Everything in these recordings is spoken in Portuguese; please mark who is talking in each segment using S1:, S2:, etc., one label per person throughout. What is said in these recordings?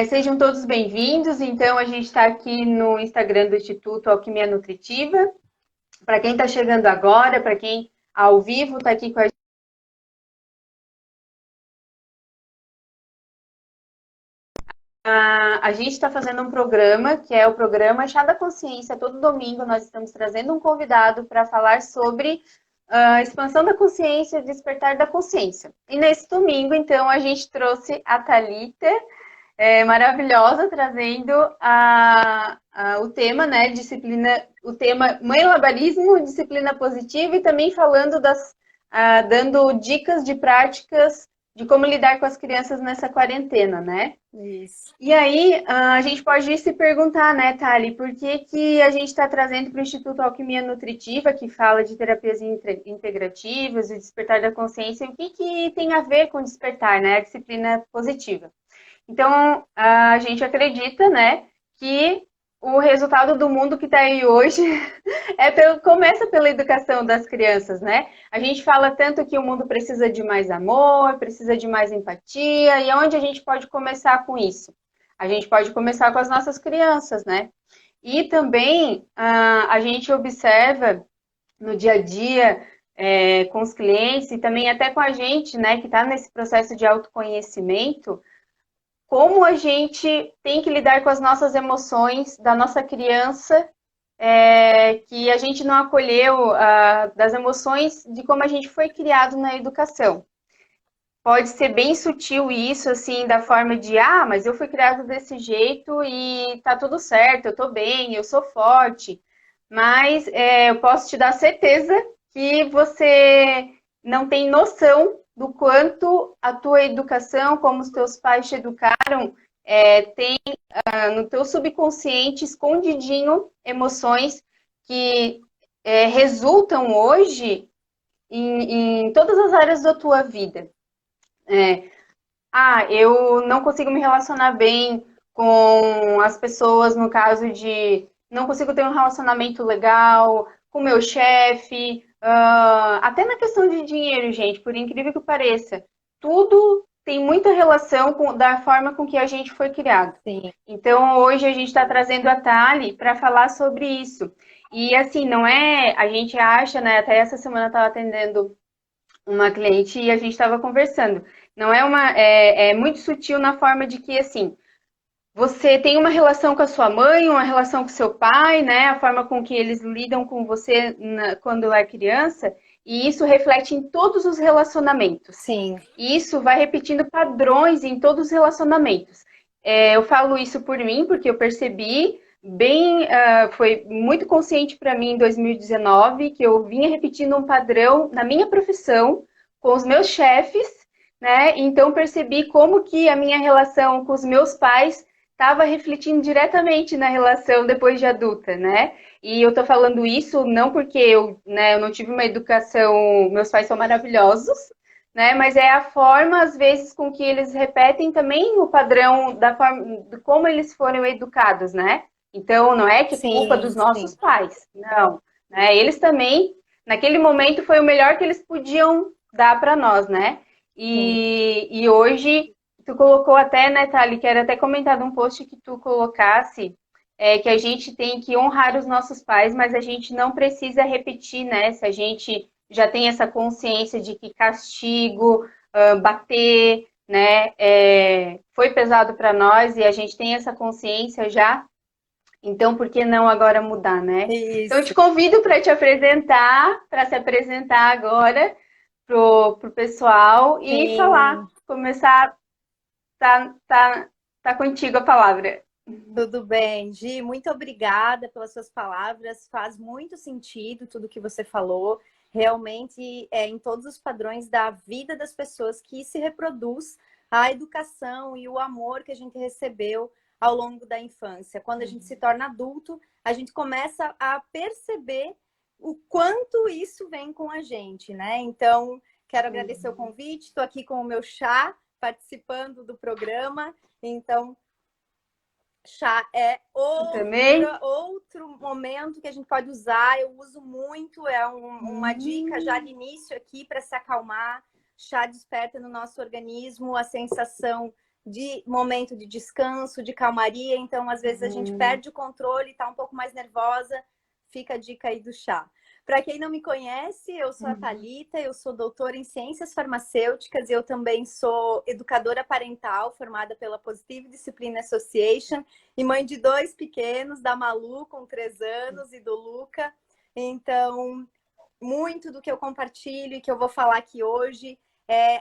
S1: Sejam todos bem-vindos. Então, a gente está aqui no Instagram do Instituto Alquimia Nutritiva. Para quem está chegando agora, para quem ao vivo está aqui com a gente. A gente está fazendo um programa, que é o programa Chá da Consciência. Todo domingo nós estamos trazendo um convidado para falar sobre a expansão da consciência, despertar da consciência. E nesse domingo, então, a gente trouxe a Thalita, maravilhosa, trazendo o tema, né, disciplina, o tema malabarismo, disciplina positiva, e também falando dando dicas de práticas de como lidar com as crianças nessa quarentena, né?
S2: Isso.
S1: E aí, a gente pode se perguntar, né, Thali, por que a gente está trazendo para o Instituto Alquimia Nutritiva, que fala de terapias integrativas e despertar da consciência, o que tem a ver com despertar, né, a disciplina positiva? Então, a gente acredita, né, que o resultado do mundo que está aí hoje começa pela educação das crianças, né? A gente fala tanto que o mundo precisa de mais amor, precisa de mais empatia, e onde a gente pode começar com isso? A gente pode começar com as nossas crianças, né? E também a gente observa no dia a dia com os clientes e também até com a gente, né, que está nesse processo de autoconhecimento, como a gente tem que lidar com as nossas emoções da nossa criança, que a gente não acolheu, das emoções de como a gente foi criado na educação. Pode ser bem sutil isso, assim, da forma de, mas eu fui criado desse jeito e tá tudo certo, eu tô bem, eu sou forte. Mas eu posso te dar certeza que você não tem noção do quanto a tua educação, como os teus pais te educaram, tem no teu subconsciente, escondidinho, emoções que resultam hoje em todas as áreas da tua vida. Eu não consigo me relacionar bem com as pessoas, no caso de não consigo ter um relacionamento legal com o meu chefe, até na questão de dinheiro, gente, por incrível que pareça, tudo tem muita relação da forma com que a gente foi criado.
S2: Sim.
S1: Então, hoje a gente está trazendo a Thali para falar sobre isso. E assim, não é, a gente acha, né, até essa semana eu estava atendendo uma cliente e a gente estava conversando. Não é muito sutil na forma de que, assim, você tem uma relação com a sua mãe, uma relação com seu pai, né? A forma com que eles lidam com você quando é criança, e isso reflete em todos os relacionamentos.
S2: Sim.
S1: E isso vai repetindo padrões em todos os relacionamentos. Eu falo isso por mim, porque eu percebi foi muito consciente para mim em 2019, que eu vinha repetindo um padrão na minha profissão, com os meus chefes, né? Então percebi como que a minha relação com os meus pais estava refletindo diretamente na relação depois de adulta, né? E eu tô falando isso não porque eu não tive uma educação, meus pais são maravilhosos, né? Mas é a forma, às vezes, com que eles repetem também o padrão da forma, de como eles foram educados, né? Então, não é que é culpa dos nossos pais, não. Né? Eles também, naquele momento, foi o melhor que eles podiam dar para nós, né? E hoje, tu colocou até, né, Thali, quero até comentar um post que tu colocasse, que a gente tem que honrar os nossos pais, mas a gente não precisa repetir, né? Se a gente já tem essa consciência de que castigo, bater, né, foi pesado para nós e a gente tem essa consciência já, então por que não agora mudar, né?
S2: Isso.
S1: Então eu te convido para te apresentar, para se apresentar agora pro pessoal e falar, começar, tá contigo a palavra.
S2: Tudo bem, Gi, muito obrigada pelas suas palavras, faz muito sentido tudo que você falou, realmente em todos os padrões da vida das pessoas que se reproduz a educação e o amor que a gente recebeu ao longo da infância. Quando a gente se torna adulto, a gente começa a perceber o quanto isso vem com a gente, né? Então, quero agradecer o convite, estou aqui com o meu chá, participando do programa, então chá é outro momento que a gente pode usar. Eu uso muito, uma dica já de início aqui para se acalmar. Chá desperta no nosso organismo a sensação de momento de descanso, de calmaria. Então, às vezes, a gente perde o controle, está um pouco mais nervosa. Fica a dica aí do chá. Para quem não me conhece, eu sou a Thalita, eu sou doutora em Ciências Farmacêuticas e eu também sou educadora parental, formada pela Positive Discipline Association e mãe de 2 pequenos, da Malu, com 3 anos, e do Luca. Então, muito do que eu compartilho e que eu vou falar aqui hoje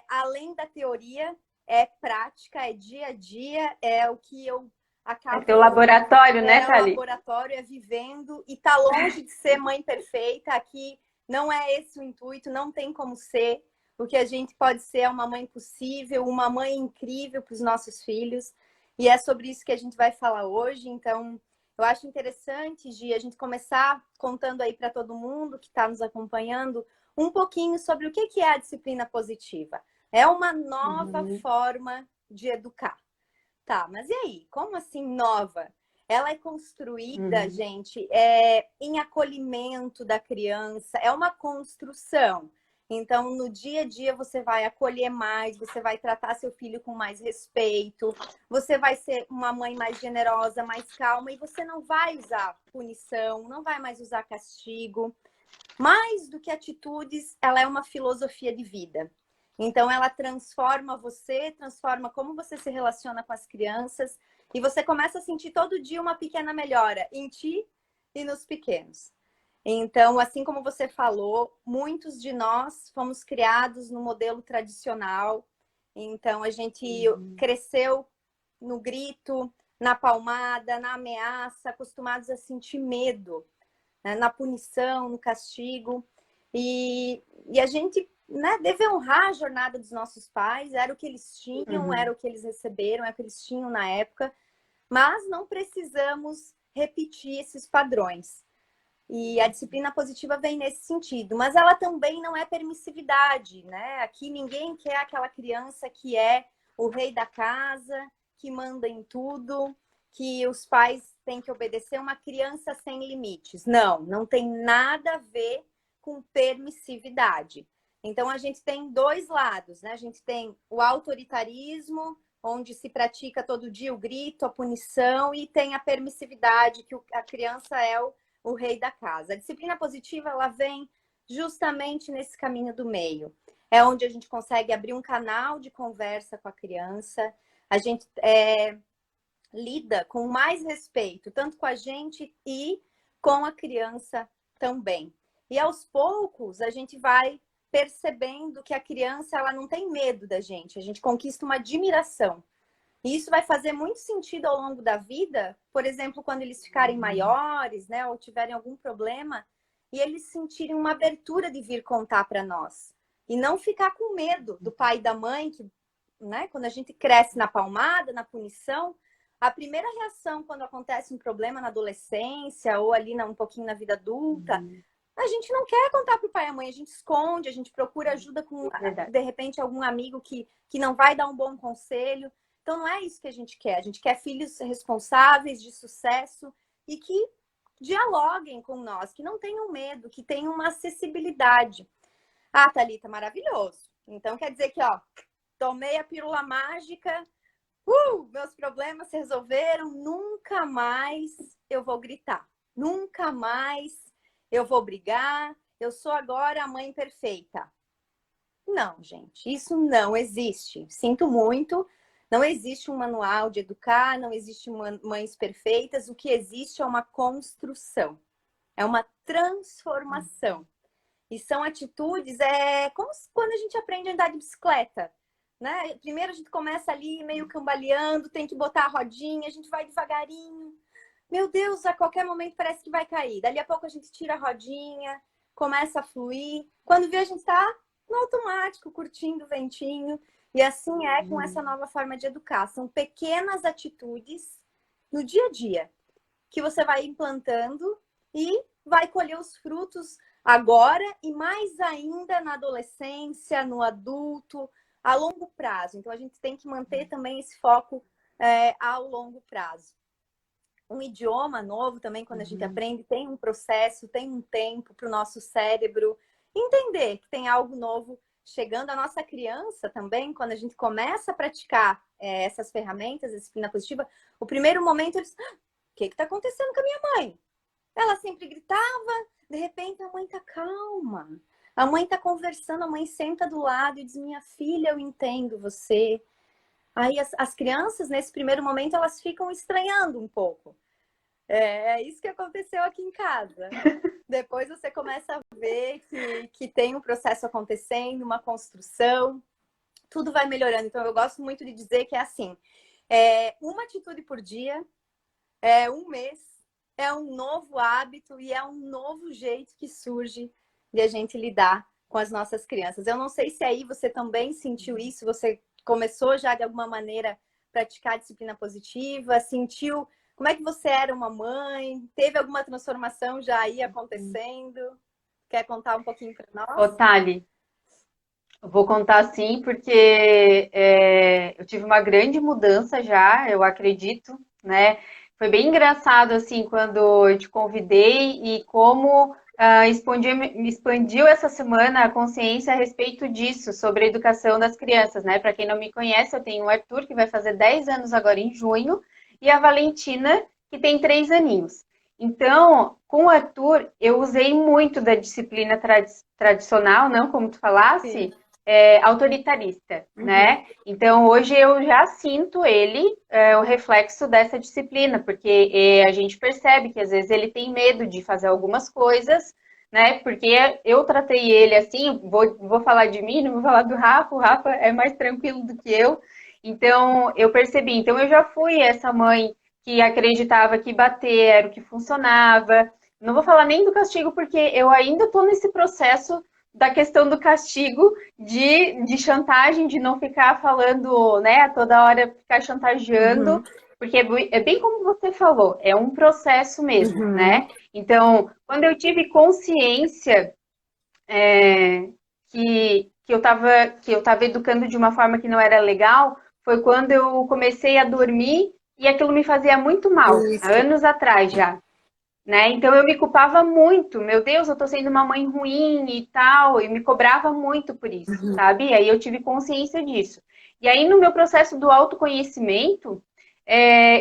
S2: além da teoria, é prática, é dia a dia, é o que eu acabo...
S1: É teu laboratório, né, Thali?
S2: É o laboratório, é vivendo, e tá longe de ser mãe perfeita. Aqui não é esse o intuito, não tem como ser. O que a gente pode ser é uma mãe possível, uma mãe incrível para os nossos filhos. E é sobre isso que a gente vai falar hoje. Então, eu acho interessante, Gi, a gente começar contando aí para todo mundo que está nos acompanhando um pouquinho sobre o que é a disciplina positiva. É uma nova forma de educar. Tá, mas e aí? Como assim nova? Ela é construída, gente, em acolhimento da criança, é uma construção. Então, no dia a dia, você vai acolher mais, você vai tratar seu filho com mais respeito, você vai ser uma mãe mais generosa, mais calma, e você não vai usar punição, não vai mais usar castigo. Mais do que atitudes, ela é uma filosofia de vida. Então, ela transforma você, transforma como você se relaciona com as crianças, e você começa a sentir todo dia uma pequena melhora em ti e nos pequenos. Então, assim como você falou, muitos de nós fomos criados no modelo tradicional. Então, a gente cresceu no grito, na palmada, na ameaça, acostumados a sentir medo, né? Na punição, no castigo. E a gente, né, deve honrar a jornada dos nossos pais, era o que eles tinham, era o que eles receberam, era o que eles tinham na época, mas não precisamos repetir esses padrões. E a disciplina positiva vem nesse sentido, mas ela também não é permissividade, né? Aqui ninguém quer aquela criança que é o rei da casa, que manda em tudo, que os pais têm que obedecer, uma criança sem limites. Não, não tem nada a ver com permissividade. Então, a gente tem 2 lados, né? A gente tem o autoritarismo, onde se pratica todo dia o grito, a punição, e tem a permissividade, que a criança é o rei da casa. A disciplina positiva, ela vem justamente nesse caminho do meio. É onde a gente consegue abrir um canal de conversa com a criança, a gente lida com mais respeito, tanto com a gente e com a criança também. E aos poucos, a gente vai percebendo que a criança, ela não tem medo da gente, a gente conquista uma admiração. E isso vai fazer muito sentido ao longo da vida, por exemplo, quando eles ficarem maiores, né, ou tiverem algum problema, e eles sentirem uma abertura de vir contar para nós. E não ficar com medo do pai e da mãe, que, né, quando a gente cresce na palmada, na punição, a primeira reação quando acontece um problema na adolescência ou ali um pouquinho na vida adulta, a gente não quer contar para o pai e a mãe, a gente esconde, a gente procura ajuda com, de repente, algum amigo que não vai dar um bom conselho. Então, não é isso que a gente quer filhos responsáveis, de sucesso e que dialoguem com nós, que não tenham medo, que tenham uma acessibilidade. Ah, Thalita, maravilhoso. Então, quer dizer que, ó, tomei a pílula mágica, meus problemas se resolveram, nunca mais eu vou gritar, nunca mais eu vou brigar, eu sou agora a mãe perfeita. Não, gente, isso não existe. Sinto muito. Não existe um manual de educar, não existe mães perfeitas. O que existe é uma construção, é uma transformação. E são atitudes, como quando a gente aprende a andar de bicicleta, né? Primeiro a gente começa ali meio cambaleando, tem que botar a rodinha, a gente vai devagarinho. Meu Deus, a qualquer momento parece que vai cair. Dali a pouco a gente tira a rodinha, começa a fluir. Quando vê, a gente está no automático, curtindo o ventinho. E assim é com essa nova forma de educar. São pequenas atitudes no dia a dia que você vai implantando e vai colher os frutos agora e mais ainda na adolescência, no adulto, a longo prazo. Então, a gente tem que manter também esse foco ao longo prazo. Um idioma novo também, quando a gente aprende, tem um processo, tem um tempo para o nosso cérebro entender que tem algo novo chegando. A nossa criança também, quando a gente começa a praticar essas ferramentas, a disciplina positiva, o primeiro momento eles, o que está acontecendo com a minha mãe? Ela sempre gritava, de repente a mãe tá calma. A mãe tá conversando, a mãe senta do lado e diz, minha filha, eu entendo você. Aí as crianças, nesse primeiro momento, elas ficam estranhando um pouco. É isso que aconteceu aqui em casa. Depois você começa a ver que tem um processo acontecendo, uma construção, tudo vai melhorando. Então, eu gosto muito de dizer que é assim, uma atitude por dia, um mês, é um novo hábito e é um novo jeito que surge de a gente lidar com as nossas crianças. Eu não sei se aí você também sentiu isso, você começou já de alguma maneira a praticar a disciplina positiva, sentiu como é que você era uma mãe, teve alguma transformação já aí acontecendo? Quer contar um pouquinho para
S1: Ô,
S2: nós?
S1: Thali, eu vou contar sim, porque eu tive uma grande mudança já, eu acredito, né? Foi bem engraçado, assim, quando eu te convidei e como expandiu essa semana a consciência a respeito disso, sobre a educação das crianças, né? Para quem não me conhece, eu tenho o Arthur, que vai fazer 10 anos agora em junho, e a Valentina, que tem 3 aninhos. Então, com o Arthur, eu usei muito da disciplina tradicional, não como tu falasse,
S2: Sim.
S1: Autoritarista,
S2: Uhum.
S1: né? Então, hoje eu já sinto ele, o reflexo dessa disciplina, porque a gente percebe que às vezes ele tem medo de fazer algumas coisas, né? Porque eu tratei ele assim, vou falar de mim, não vou falar do Rafa, o Rafa é mais tranquilo do que eu. Então, eu percebi. Então, eu já fui essa mãe que acreditava que bater era o que funcionava. Não vou falar nem do castigo, porque eu ainda estou nesse processo da questão do castigo, de chantagem, de não ficar falando, né, toda hora ficar chantageando,
S2: Uhum.
S1: porque é bem como você falou, é um processo mesmo,
S2: Uhum.
S1: né? Então, quando eu tive consciência que eu estava educando de uma forma que não era legal, foi quando eu comecei a dormir e aquilo me fazia muito mal, há
S2: Isso.
S1: anos atrás já. Né? Então eu me culpava muito, meu Deus, eu tô sendo uma mãe ruim e tal, e me cobrava muito por isso,
S2: Uhum.
S1: sabe? E aí eu tive consciência disso. E aí no meu processo do autoconhecimento,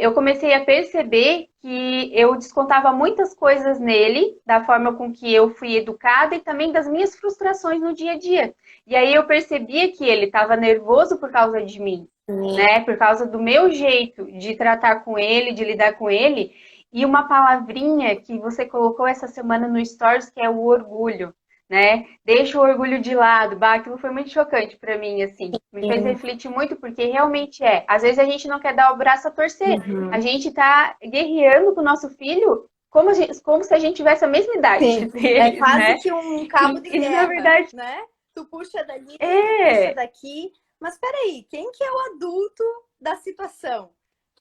S1: eu comecei a perceber que eu descontava muitas coisas nele, da forma com que eu fui educada e também das minhas frustrações no dia a dia. E aí eu percebia que ele estava nervoso por causa de mim, né? Por causa do meu jeito de tratar com ele, de lidar com ele. E uma palavrinha que você colocou essa semana no Stories, que é o orgulho, né? Deixa o orgulho de lado. Bah, aquilo foi muito chocante para mim, assim. Me fez
S2: Sim.
S1: refletir muito, porque realmente é. Às vezes a gente não quer dar o braço a torcer. A
S2: Uhum.
S1: gente tá guerreando com o nosso filho como se a gente tivesse a mesma idade
S2: Sim. É
S1: deles,
S2: quase
S1: né?
S2: que um cabo de
S1: Na
S2: guerra,
S1: verdade,
S2: né? Tu puxa dali, tu puxa
S1: é.
S2: daqui. Mas peraí, quem que é o adulto da situação?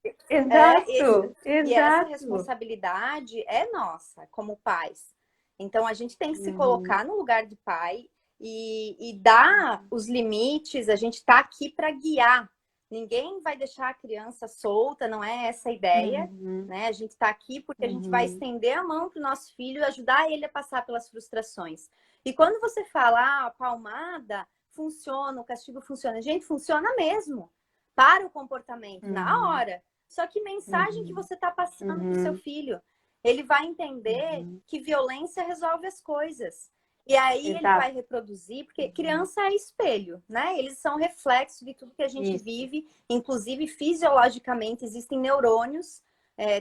S2: Esse,
S1: Exato,
S2: e essa
S1: exato.
S2: responsabilidade é nossa, como pais. Então, a gente tem que se
S1: Uhum,
S2: colocar no lugar de pai e dar os limites. A gente está aqui para guiar. Ninguém vai deixar a criança solta, não é essa a ideia.
S1: uhum,
S2: Né? A gente está aqui porque a gente vai
S1: uhum,
S2: estender a mão para o nosso filho e ajudar ele a passar pelas frustrações. E quando você fala, a palmada funciona, o castigo funciona. Gente, funciona mesmo. Para o comportamento, na
S1: uhum,
S2: hora. Só que mensagem que
S1: uhum,
S2: você está passando para o seu
S1: uhum,
S2: filho? Ele vai entender
S1: uhum.
S2: que violência resolve as coisas. E aí ele vai
S1: Exato.
S2: reproduzir, porque
S1: Uhum.
S2: criança é espelho, né? Eles são reflexo de tudo que a gente
S1: Isso.
S2: vive, inclusive fisiologicamente existem neurônios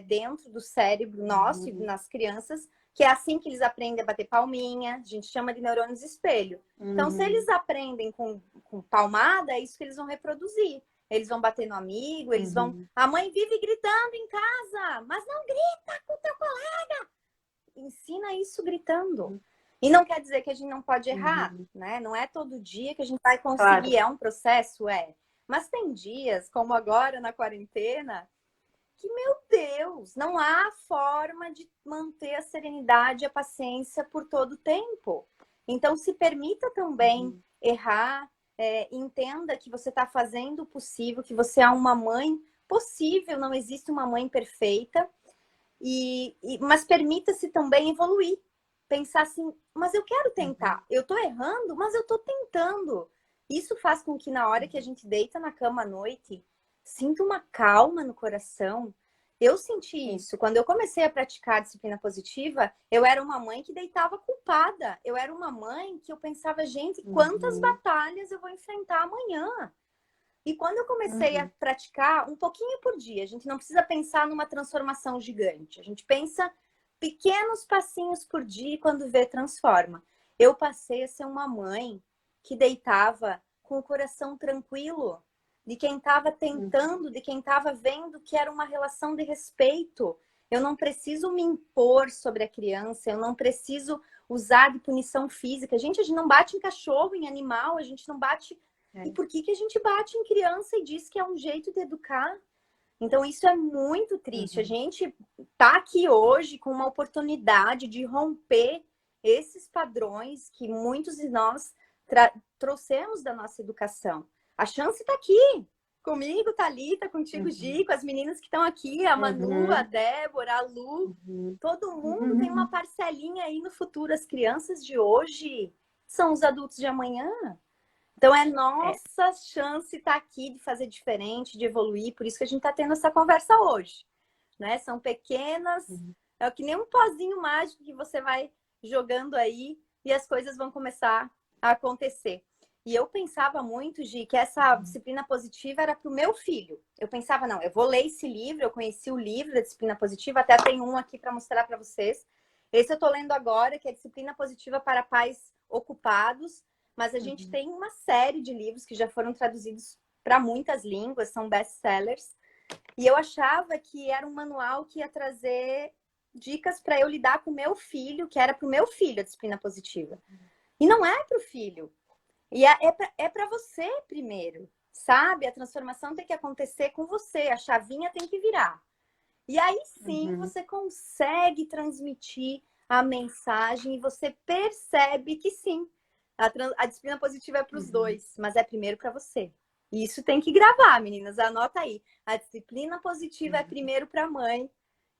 S2: dentro do cérebro nosso e
S1: Uhum.
S2: nas crianças, que é assim que eles aprendem a bater palminha, a gente chama de neurônios espelho. Então, se eles
S1: Uhum.
S2: aprendem com palmada, é isso que eles vão reproduzir. Eles vão bater no amigo, eles vão.
S1: Uhum.
S2: A mãe vive gritando em casa, mas não grita com o teu ensina isso gritando. E não quer dizer que a gente não pode errar,
S1: Uhum.
S2: né? Não é todo dia que a gente vai conseguir,
S1: Claro.
S2: é um processo, é. Mas tem dias, como agora na quarentena, que, meu Deus, não há forma de manter a serenidade e a paciência por todo o tempo. Então, se permita também
S1: Uhum.
S2: errar, entenda que você está fazendo o possível, que você é uma mãe possível, não existe uma mãe perfeita, mas permita-se também evoluir. Pensar assim, mas eu quero
S1: Uhum.
S2: tentar. Eu tô errando, mas eu tô tentando. Isso faz com que na hora que a gente deita na cama à noite, sinto uma calma no coração. Eu senti isso. Quando eu comecei a praticar a disciplina positiva, eu era uma mãe que deitava culpada. Eu era uma mãe que eu pensava, gente, quantas batalhas eu vou enfrentar amanhã? E quando eu comecei a praticar um pouquinho por dia, a gente não precisa pensar numa transformação gigante. A gente pensa pequenos passinhos por dia e quando vê, transforma. Eu passei a ser uma mãe que deitava com o coração tranquilo, de quem estava tentando, de quem estava vendo que era uma relação de respeito. Eu não preciso me impor sobre a criança, eu não preciso usar de punição física. Gente, a gente não bate em cachorro, em animal, a gente não bate... E por que a gente bate em criança e diz que é um jeito de educar? Então, isso é muito triste. A gente tá aqui hoje com uma oportunidade de romper esses padrões que muitos de nós trouxemos da nossa educação. A chance está aqui. Comigo, Thalita, contigo, Gi, com as meninas que estão aqui, a Manu, a Débora, a Lu. Todo mundo tem uma parcelinha aí no futuro. As crianças de hoje são os adultos de amanhã. Então, é nossa chance estar aqui de fazer diferente, de evoluir. Por isso que a gente está tendo essa conversa hoje. Né? São pequenas... É que nem um pozinho mágico que você vai jogando aí e as coisas vão começar a acontecer. E eu pensava muito, Gi, que essa disciplina positiva era para o meu filho. Eu pensava, não, eu vou ler esse livro. Eu conheci o livro da disciplina positiva. Até tem um aqui para mostrar para vocês. Esse eu estou lendo agora, que é Disciplina Positiva para Pais Ocupados. Mas a gente tem uma série de livros que já foram traduzidos para muitas línguas, são best-sellers. E eu achava que era um manual que ia trazer dicas para eu lidar com o meu filho, que era para o meu filho a disciplina positiva. E não é para o filho. E é para você primeiro, sabe? A transformação tem que acontecer com você, a chavinha tem que virar. E aí sim você consegue transmitir a mensagem e você percebe que sim, a disciplina positiva é para os dois, mas é primeiro para você. E isso tem que gravar, meninas. Anota aí. A disciplina positiva é primeiro para a mãe.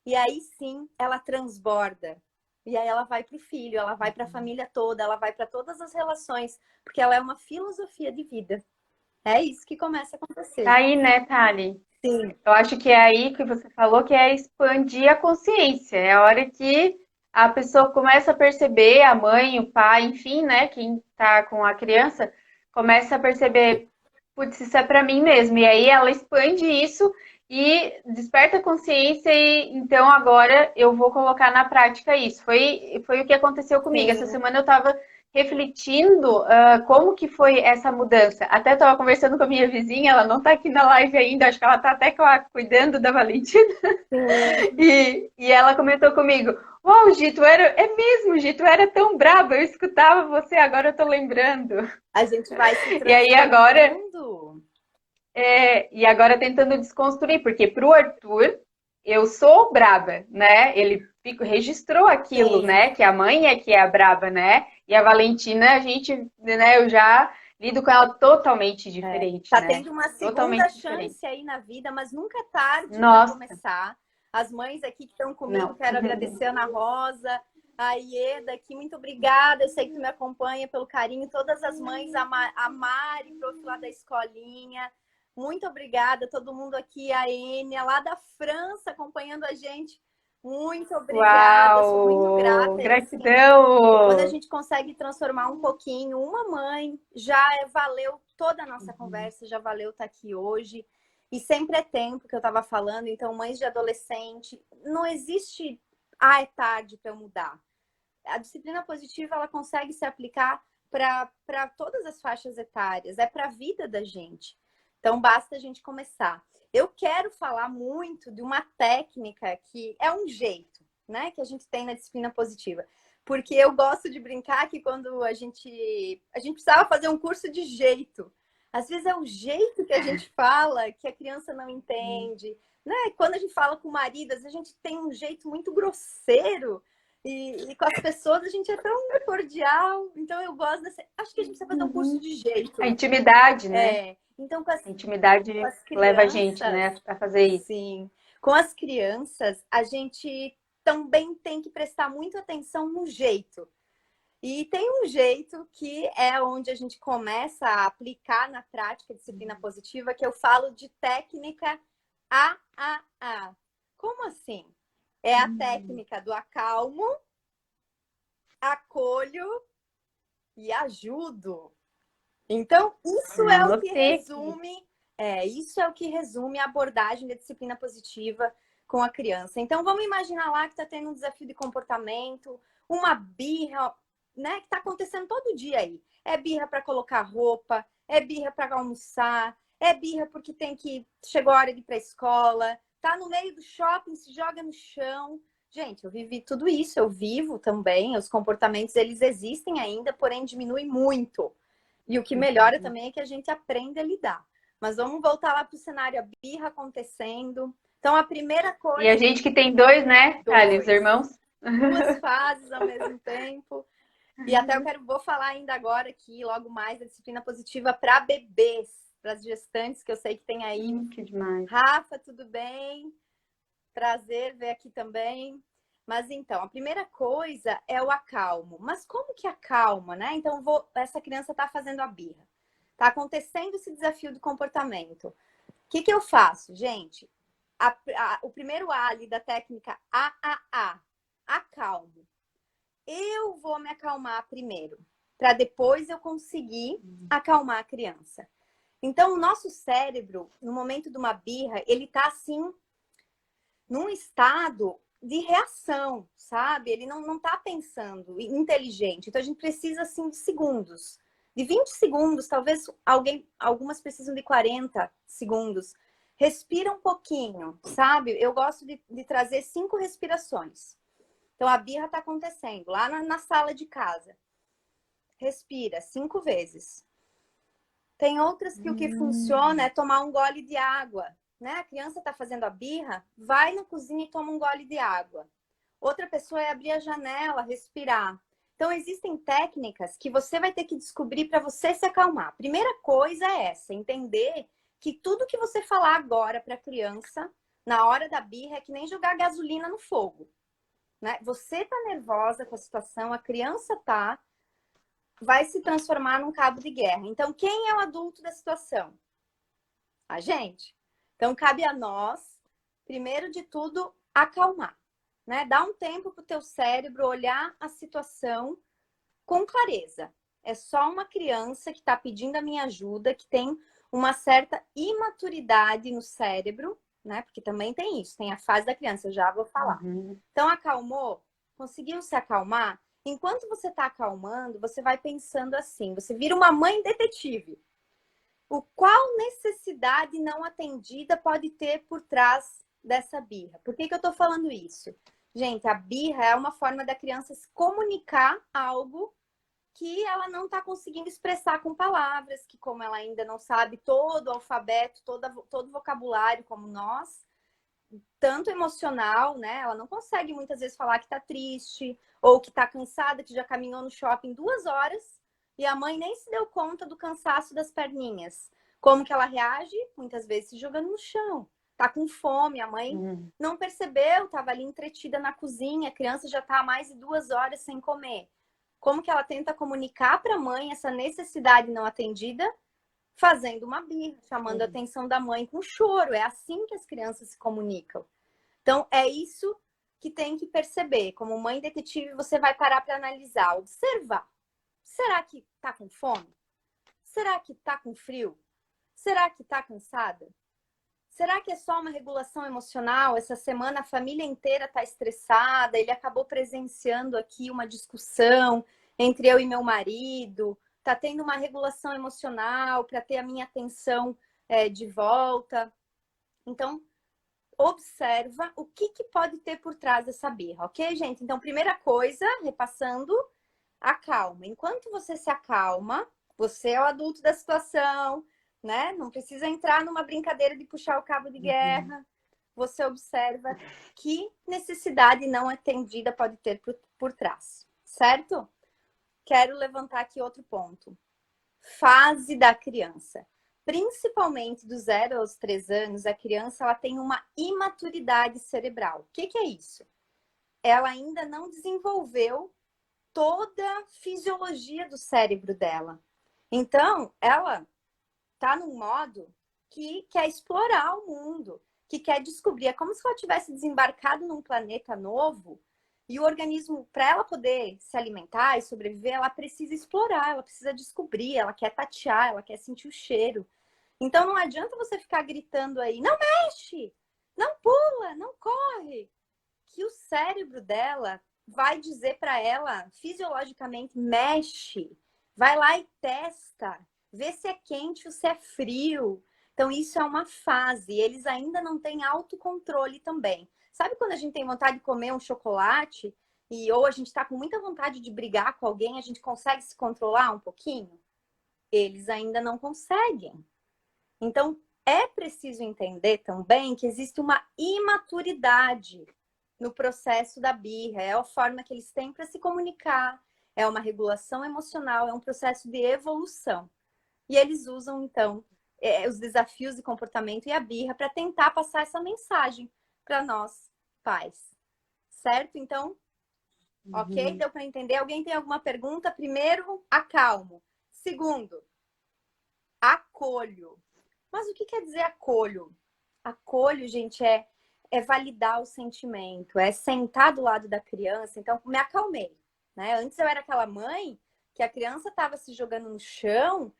S2: E aí sim, ela transborda. E aí ela vai para o filho, ela vai para a família toda, ela vai para todas as relações. Porque ela é uma filosofia de vida. É isso que começa a acontecer.
S1: Tá aí, né, Thali?
S2: Sim.
S1: Eu acho que é aí que você falou que é expandir a consciência. É a hora que a pessoa começa a perceber, a mãe, o pai, enfim, né, quem tá com a criança, começa a perceber, putz, isso é para mim mesmo. E aí ela expande isso e desperta a consciência e então agora eu vou colocar na prática isso. Foi o que aconteceu comigo.
S2: Sim.
S1: Essa semana eu estava refletindo como que foi essa mudança. Até estava conversando com a minha vizinha, ela não está aqui na live ainda, acho que ela está até cuidando da Valentina. E ela comentou comigo, uau, Gi, é mesmo, Gi, tu era tão braba, eu escutava você, agora eu tô lembrando.
S2: A gente vai se
S1: E aí agora tentando desconstruir, porque pro Arthur, eu sou braba, né? Ele registrou aquilo,
S2: Sim.
S1: né? Que a mãe é que é a braba, né? E a Valentina, a gente, né? Eu já lido com ela totalmente diferente,
S2: Tá
S1: né?
S2: tendo uma segunda chance aí na vida, mas nunca é tarde para começar. As mães aqui que estão comigo, quero agradecer a Ana Rosa, a Ieda aqui, muito obrigada. Eu sei que tu me acompanha pelo carinho, todas as mães, a Mari, prof lá da escolinha. Muito obrigada, todo mundo aqui, a Enia, lá da França, acompanhando a gente. Muito obrigada,
S1: Uau,
S2: sou muito grata.
S1: Gratidão!
S2: Quando a gente consegue transformar um pouquinho uma mãe, já valeu toda a nossa conversa, já valeu estar aqui hoje. E sempre é tempo que eu estava falando, então mães de adolescente, não existe, é tarde para eu mudar. A disciplina positiva, ela consegue se aplicar para todas as faixas etárias, é para a vida da gente. Então basta a gente começar. Eu quero falar muito de uma técnica que é um jeito, né, que a gente tem na disciplina positiva. Porque eu gosto de brincar que quando a gente precisava fazer um curso de jeito. Às vezes é o jeito que a gente fala que a criança não entende. Né? Quando a gente fala com o marido, às vezes a gente tem um jeito muito grosseiro. E com as pessoas a gente é tão cordial. Então eu gosto dessa... Acho que a gente precisa fazer um curso de jeito.
S1: A intimidade, né?
S2: Então,
S1: a intimidade leva a gente, né, a fazer isso.
S2: Sim. Com as crianças, a gente também tem que prestar muita atenção no jeito. E tem um jeito que é onde a gente começa a aplicar na prática a disciplina positiva, que eu falo de técnica AAA. Como assim? É a técnica do acalmo, acolho e ajudo. Então,
S1: Anotei aqui.
S2: isso é o que resume a abordagem da disciplina positiva com a criança. Então, vamos imaginar lá que está tendo um desafio de comportamento, uma birra, né, que está acontecendo todo dia aí. É birra para colocar roupa, é birra para almoçar, é birra porque chegou a hora de ir para a escola, tá no meio do shopping, se joga no chão. Gente, eu vivi tudo isso, eu vivo também, os comportamentos, eles existem ainda, porém diminui muito. E o que melhora também é que a gente aprende a lidar. Mas vamos voltar lá para o cenário, a birra acontecendo. Então, a primeira
S1: E a
S2: coisa...
S1: gente que tem dois, né, Thali, os
S2: Dois.
S1: irmãos?
S2: Duas fases ao mesmo tempo. E até vou falar ainda agora aqui, logo mais, da disciplina positiva para bebês, para as gestantes, que eu sei que tem aí.
S1: Que demais.
S2: Rafa, tudo bem? Prazer ver aqui também. Mas então, a primeira coisa é o acalmo. Mas como que acalma, né? Então, essa criança está fazendo a birra. Está acontecendo esse desafio do comportamento. O que eu faço, gente? O primeiro A ali da técnica AAA, acalmo. Eu vou me acalmar primeiro, para depois eu conseguir acalmar a criança. Então, o nosso cérebro, no momento de uma birra, ele tá assim, num estado de reação, sabe? Ele não tá pensando inteligente. Então, a gente precisa, assim, de segundos. De 20 segundos, talvez algumas precisam de 40 segundos. Respira um pouquinho, sabe? Eu gosto de trazer 5 respirações. Então, a birra está acontecendo lá na sala de casa. Respira 5 vezes. Tem outras que o que funciona é tomar um gole de água. Né? A criança está fazendo a birra, vai na cozinha e toma um gole de água. Outra pessoa é abrir a janela, respirar. Então, existem técnicas que você vai ter que descobrir para você se acalmar. Primeira coisa é essa, entender que tudo que você falar agora para a criança, na hora da birra, é que nem jogar gasolina no fogo. Né? Você tá nervosa com a situação, a criança vai se transformar num cabo de guerra. Então, quem é o adulto da situação? A gente. Então, cabe a nós, primeiro de tudo, acalmar. Né? Dá um tempo para o teu cérebro olhar a situação com clareza. É só uma criança que está pedindo a minha ajuda, que tem uma certa imaturidade no cérebro, né? Porque também tem isso, tem a fase da criança, eu já vou falar. Então, acalmou? Conseguiu se acalmar? Enquanto você está acalmando, você vai pensando assim, você vira uma mãe detetive. Qual necessidade não atendida pode ter por trás dessa birra? Por que eu estou falando isso? Gente, a birra é uma forma da criança se comunicar algo que ela não está conseguindo expressar com palavras, que como ela ainda não sabe todo o alfabeto, todo o vocabulário como nós, tanto emocional, né? Ela não consegue muitas vezes falar que está triste, ou que está cansada, que já caminhou no shopping 2 horas, e a mãe nem se deu conta do cansaço das perninhas. Como que ela reage? Muitas vezes se jogando no chão. Tá com fome, a mãe não percebeu, estava ali entretida na cozinha, a criança já está há mais de 2 horas sem comer. Como que ela tenta comunicar para a mãe essa necessidade não atendida? Fazendo uma birra, chamando a atenção da mãe com choro. É assim que as crianças se comunicam. Então, é isso que tem que perceber. Como mãe detetive, você vai parar para analisar, observar. Será que está com fome? Será que está com frio? Será que está cansada? Será que é só uma regulação emocional? Essa semana a família inteira está estressada, ele acabou presenciando aqui uma discussão entre eu e meu marido, está tendo uma regulação emocional para ter a minha atenção de volta. Então, observa o que pode ter por trás dessa birra, ok, gente? Então, primeira coisa, repassando, acalma. Enquanto você se acalma, você é o adulto da situação, né? Não precisa entrar numa brincadeira de puxar o cabo de guerra. Você observa que necessidade não atendida pode ter por trás, certo? Quero levantar aqui outro ponto. Fase da criança. Principalmente do 0 aos 3 anos, a criança ela tem uma imaturidade cerebral. O que é isso? Ela ainda não desenvolveu toda a fisiologia do cérebro dela. Então, ela tá num modo que quer explorar o mundo, que quer descobrir. É como se ela tivesse desembarcado num planeta novo e o organismo, para ela poder se alimentar e sobreviver, ela precisa explorar, ela precisa descobrir, ela quer tatear, ela quer sentir o cheiro. Então não adianta você ficar gritando aí, não mexe, não pula, não corre, que o cérebro dela vai dizer para ela, fisiologicamente, mexe, vai lá e testa, vê se é quente ou se é frio. Então, isso é uma fase. Eles ainda não têm autocontrole também. Sabe quando a gente tem vontade de comer um chocolate ou a gente está com muita vontade de brigar com alguém, a gente consegue se controlar um pouquinho? Eles ainda não conseguem. Então, é preciso entender também que existe uma imaturidade no processo da birra. É a forma que eles têm para se comunicar, é uma regulação emocional, é um processo de evolução. E eles usam, então, os desafios de comportamento e a birra para tentar passar essa mensagem para nós, pais. Certo? Então, ok? Deu para entender? Alguém tem alguma pergunta? Primeiro, acalmo. Segundo, acolho. Mas o que quer dizer acolho? Acolho, gente, é validar o sentimento, é sentar do lado da criança. Então, me acalmei, né? Antes eu era aquela mãe que a criança estava se jogando no chão,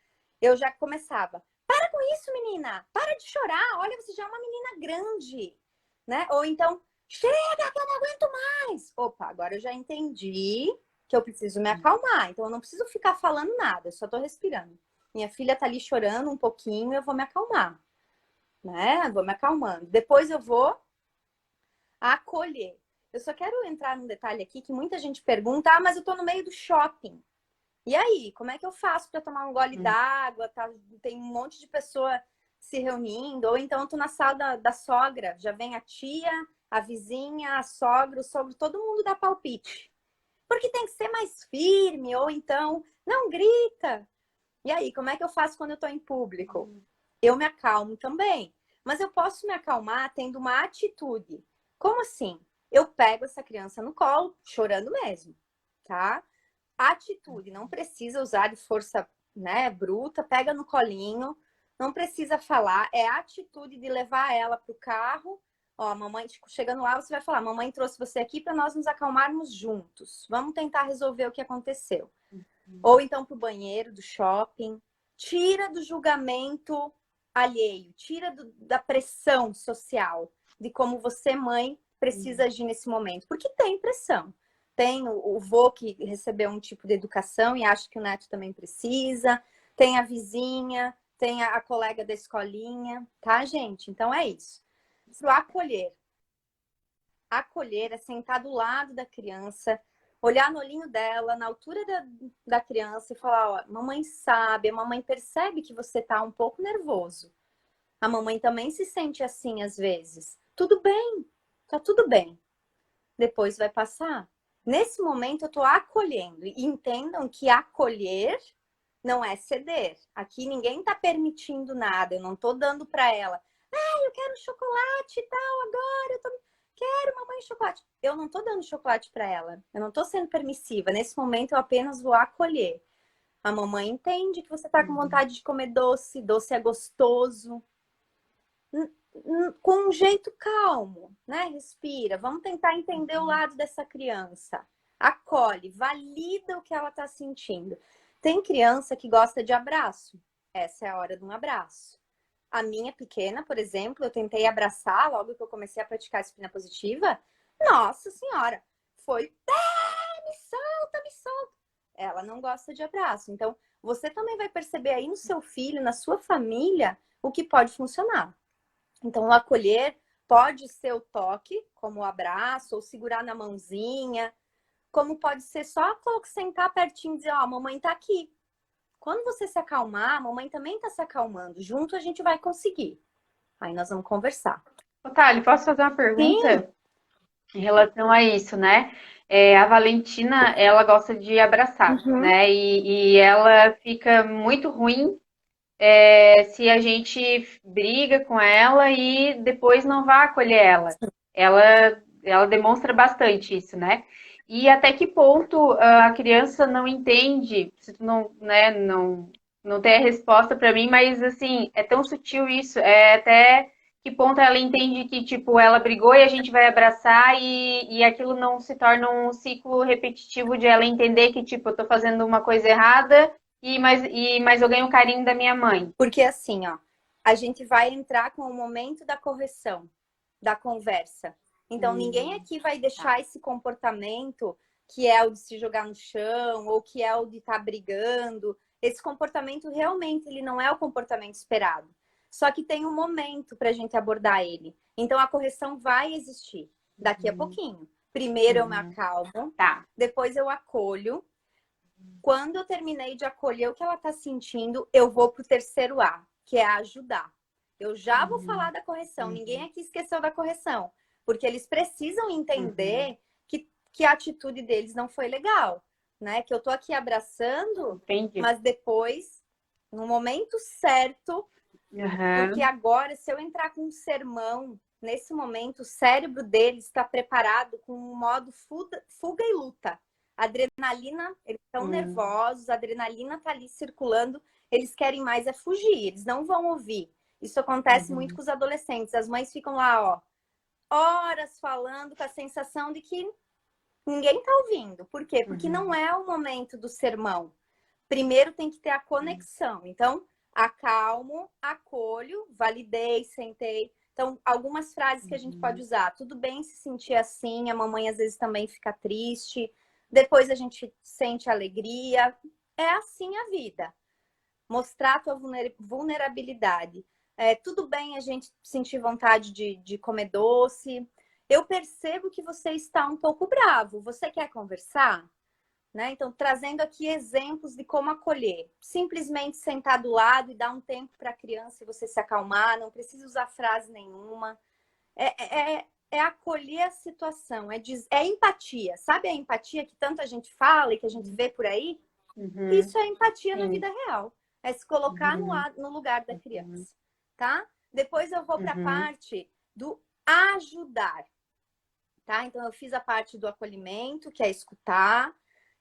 S2: eu já começava, para com isso, menina, para de chorar, olha, você já é uma menina grande, né? Ou então, chega que eu não aguento mais. Opa, agora eu já entendi que eu preciso me acalmar, então eu não preciso ficar falando nada, eu só tô respirando. Minha filha tá ali chorando um pouquinho, eu vou me acalmar, né? Vou me acalmando. Depois eu vou acolher. Eu só quero entrar num detalhe aqui que muita gente pergunta, mas eu tô no meio do shopping. E aí, como é que eu faço para tomar um gole d'água? Tá? Tem um monte de pessoa se reunindo, ou então eu tô na sala da sogra, já vem a tia, a vizinha, a sogra, o sogro, todo mundo dá palpite. Porque tem que ser mais firme, ou então, não grita. E aí, como é que eu faço quando eu tô em público? Eu me acalmo também. Mas eu posso me acalmar tendo uma atitude. Como assim? Eu pego essa criança no colo, chorando mesmo, tá? Atitude, não precisa usar de força, né, bruta, pega no colinho, não precisa falar, é a atitude de levar ela pro carro. Ó, mamãe, chegando lá, você vai falar, mamãe trouxe você aqui para nós nos acalmarmos juntos. Vamos tentar resolver o que aconteceu. Ou então pro banheiro do shopping. Tira do julgamento alheio, tira da pressão social de como você, mãe, precisa agir nesse momento. Porque tem pressão. Tem o vô que recebeu um tipo de educação e acha que o neto também precisa. Tem a vizinha, tem a colega da escolinha, tá, gente? Então é isso. Pro acolher. Acolher é sentar do lado da criança, olhar no olhinho dela, na altura da criança e falar, ó, mamãe sabe, a mamãe percebe que você tá um pouco nervoso. A mamãe também se sente assim às vezes. Tudo bem, tá tudo bem. Depois vai passar. Nesse momento eu tô acolhendo. E entendam que acolher não é ceder. Aqui ninguém tá permitindo nada. Eu não tô dando para ela. Eu quero chocolate e tal agora. Quero mamãe chocolate. Eu não tô dando chocolate para ela. Eu não tô sendo permissiva. Nesse momento eu apenas vou acolher. A mamãe entende que você tá com vontade de comer doce. Doce é gostoso. Com um jeito calmo, né? Respira. Vamos tentar entender o lado dessa criança. Acolhe, valida o que ela tá sentindo. Tem criança que gosta de abraço. Essa é a hora de um abraço. A minha pequena, por exemplo, eu tentei abraçar logo que eu comecei a praticar a disciplina positiva. Nossa Senhora, foi, me solta, me solta. Ela não gosta de abraço. Então, você também vai perceber aí no seu filho, na sua família, o que pode funcionar. Então, o acolher pode ser o toque, como o abraço, ou segurar na mãozinha, como pode ser só sentar pertinho e dizer, ó, mamãe tá aqui. Quando você se acalmar, a mamãe também tá se acalmando. Junto a gente vai conseguir. Aí nós vamos conversar.
S1: Thali, posso fazer uma pergunta?
S2: Sim.
S1: Em relação a isso, né? A Valentina, ela gosta de abraçar, né? E ela fica muito ruim se a gente briga com ela e depois não vai acolher ela. Ela demonstra bastante isso, né? E até que ponto a criança não entende, se tu não, né, não tem a resposta para mim, mas assim, é tão sutil isso, é até que ponto ela entende que, tipo, ela brigou e a gente vai abraçar e aquilo não se torna um ciclo repetitivo de ela entender que, tipo, eu tô fazendo uma coisa errada mas eu ganho o carinho da minha mãe.
S2: Porque assim, ó, a gente vai entrar com o momento da correção, da conversa. Então, ninguém aqui vai
S1: Tá.
S2: deixar esse comportamento que é o de se jogar no chão ou que é o de estar brigando. Esse comportamento realmente ele não é o comportamento esperado. Só que tem um momento para a gente abordar ele. Então, a correção vai existir daqui a pouquinho. Primeiro eu me acalmo,
S1: Tá.
S2: depois eu acolho. Quando eu terminei de acolher o que ela está sentindo, eu vou para o terceiro A, que é ajudar. Eu já vou falar da correção. Ninguém aqui esqueceu da correção. Porque eles precisam entender que a atitude deles não foi legal. Né? Que eu tô aqui abraçando,
S1: Entendi.
S2: mas depois, no momento certo, porque agora, se eu entrar com um sermão, nesse momento, o cérebro deles está preparado com um modo fuga e luta. Adrenalina, eles estão nervosos, a adrenalina está ali circulando, eles querem mais é fugir, eles não vão ouvir. Isso acontece muito com os adolescentes. As mães ficam lá, ó, horas falando com a sensação de que ninguém está ouvindo. Por quê? Porque não é o momento do sermão. Primeiro tem que ter a conexão. Então, acalmo, acolho, validei, sentei. Então, algumas frases que a gente pode usar. Tudo bem se sentir assim, a mamãe às vezes também fica triste. Depois a gente sente alegria. É assim a vida. Mostrar a tua vulnerabilidade. Tudo bem a gente sentir vontade de comer doce. Eu percebo que você está um pouco bravo. Você quer conversar? Né? Então, trazendo aqui exemplos de como acolher. Simplesmente sentar do lado e dar um tempo para a criança e você se acalmar, não precisa usar frase nenhuma. É acolher a situação, é empatia. Sabe a empatia que tanta gente fala e que a gente vê por aí? Isso é empatia na vida real. É se colocar no lugar da criança, tá? Depois eu vou para a parte do ajudar, tá? Então, eu fiz a parte do acolhimento, que é escutar.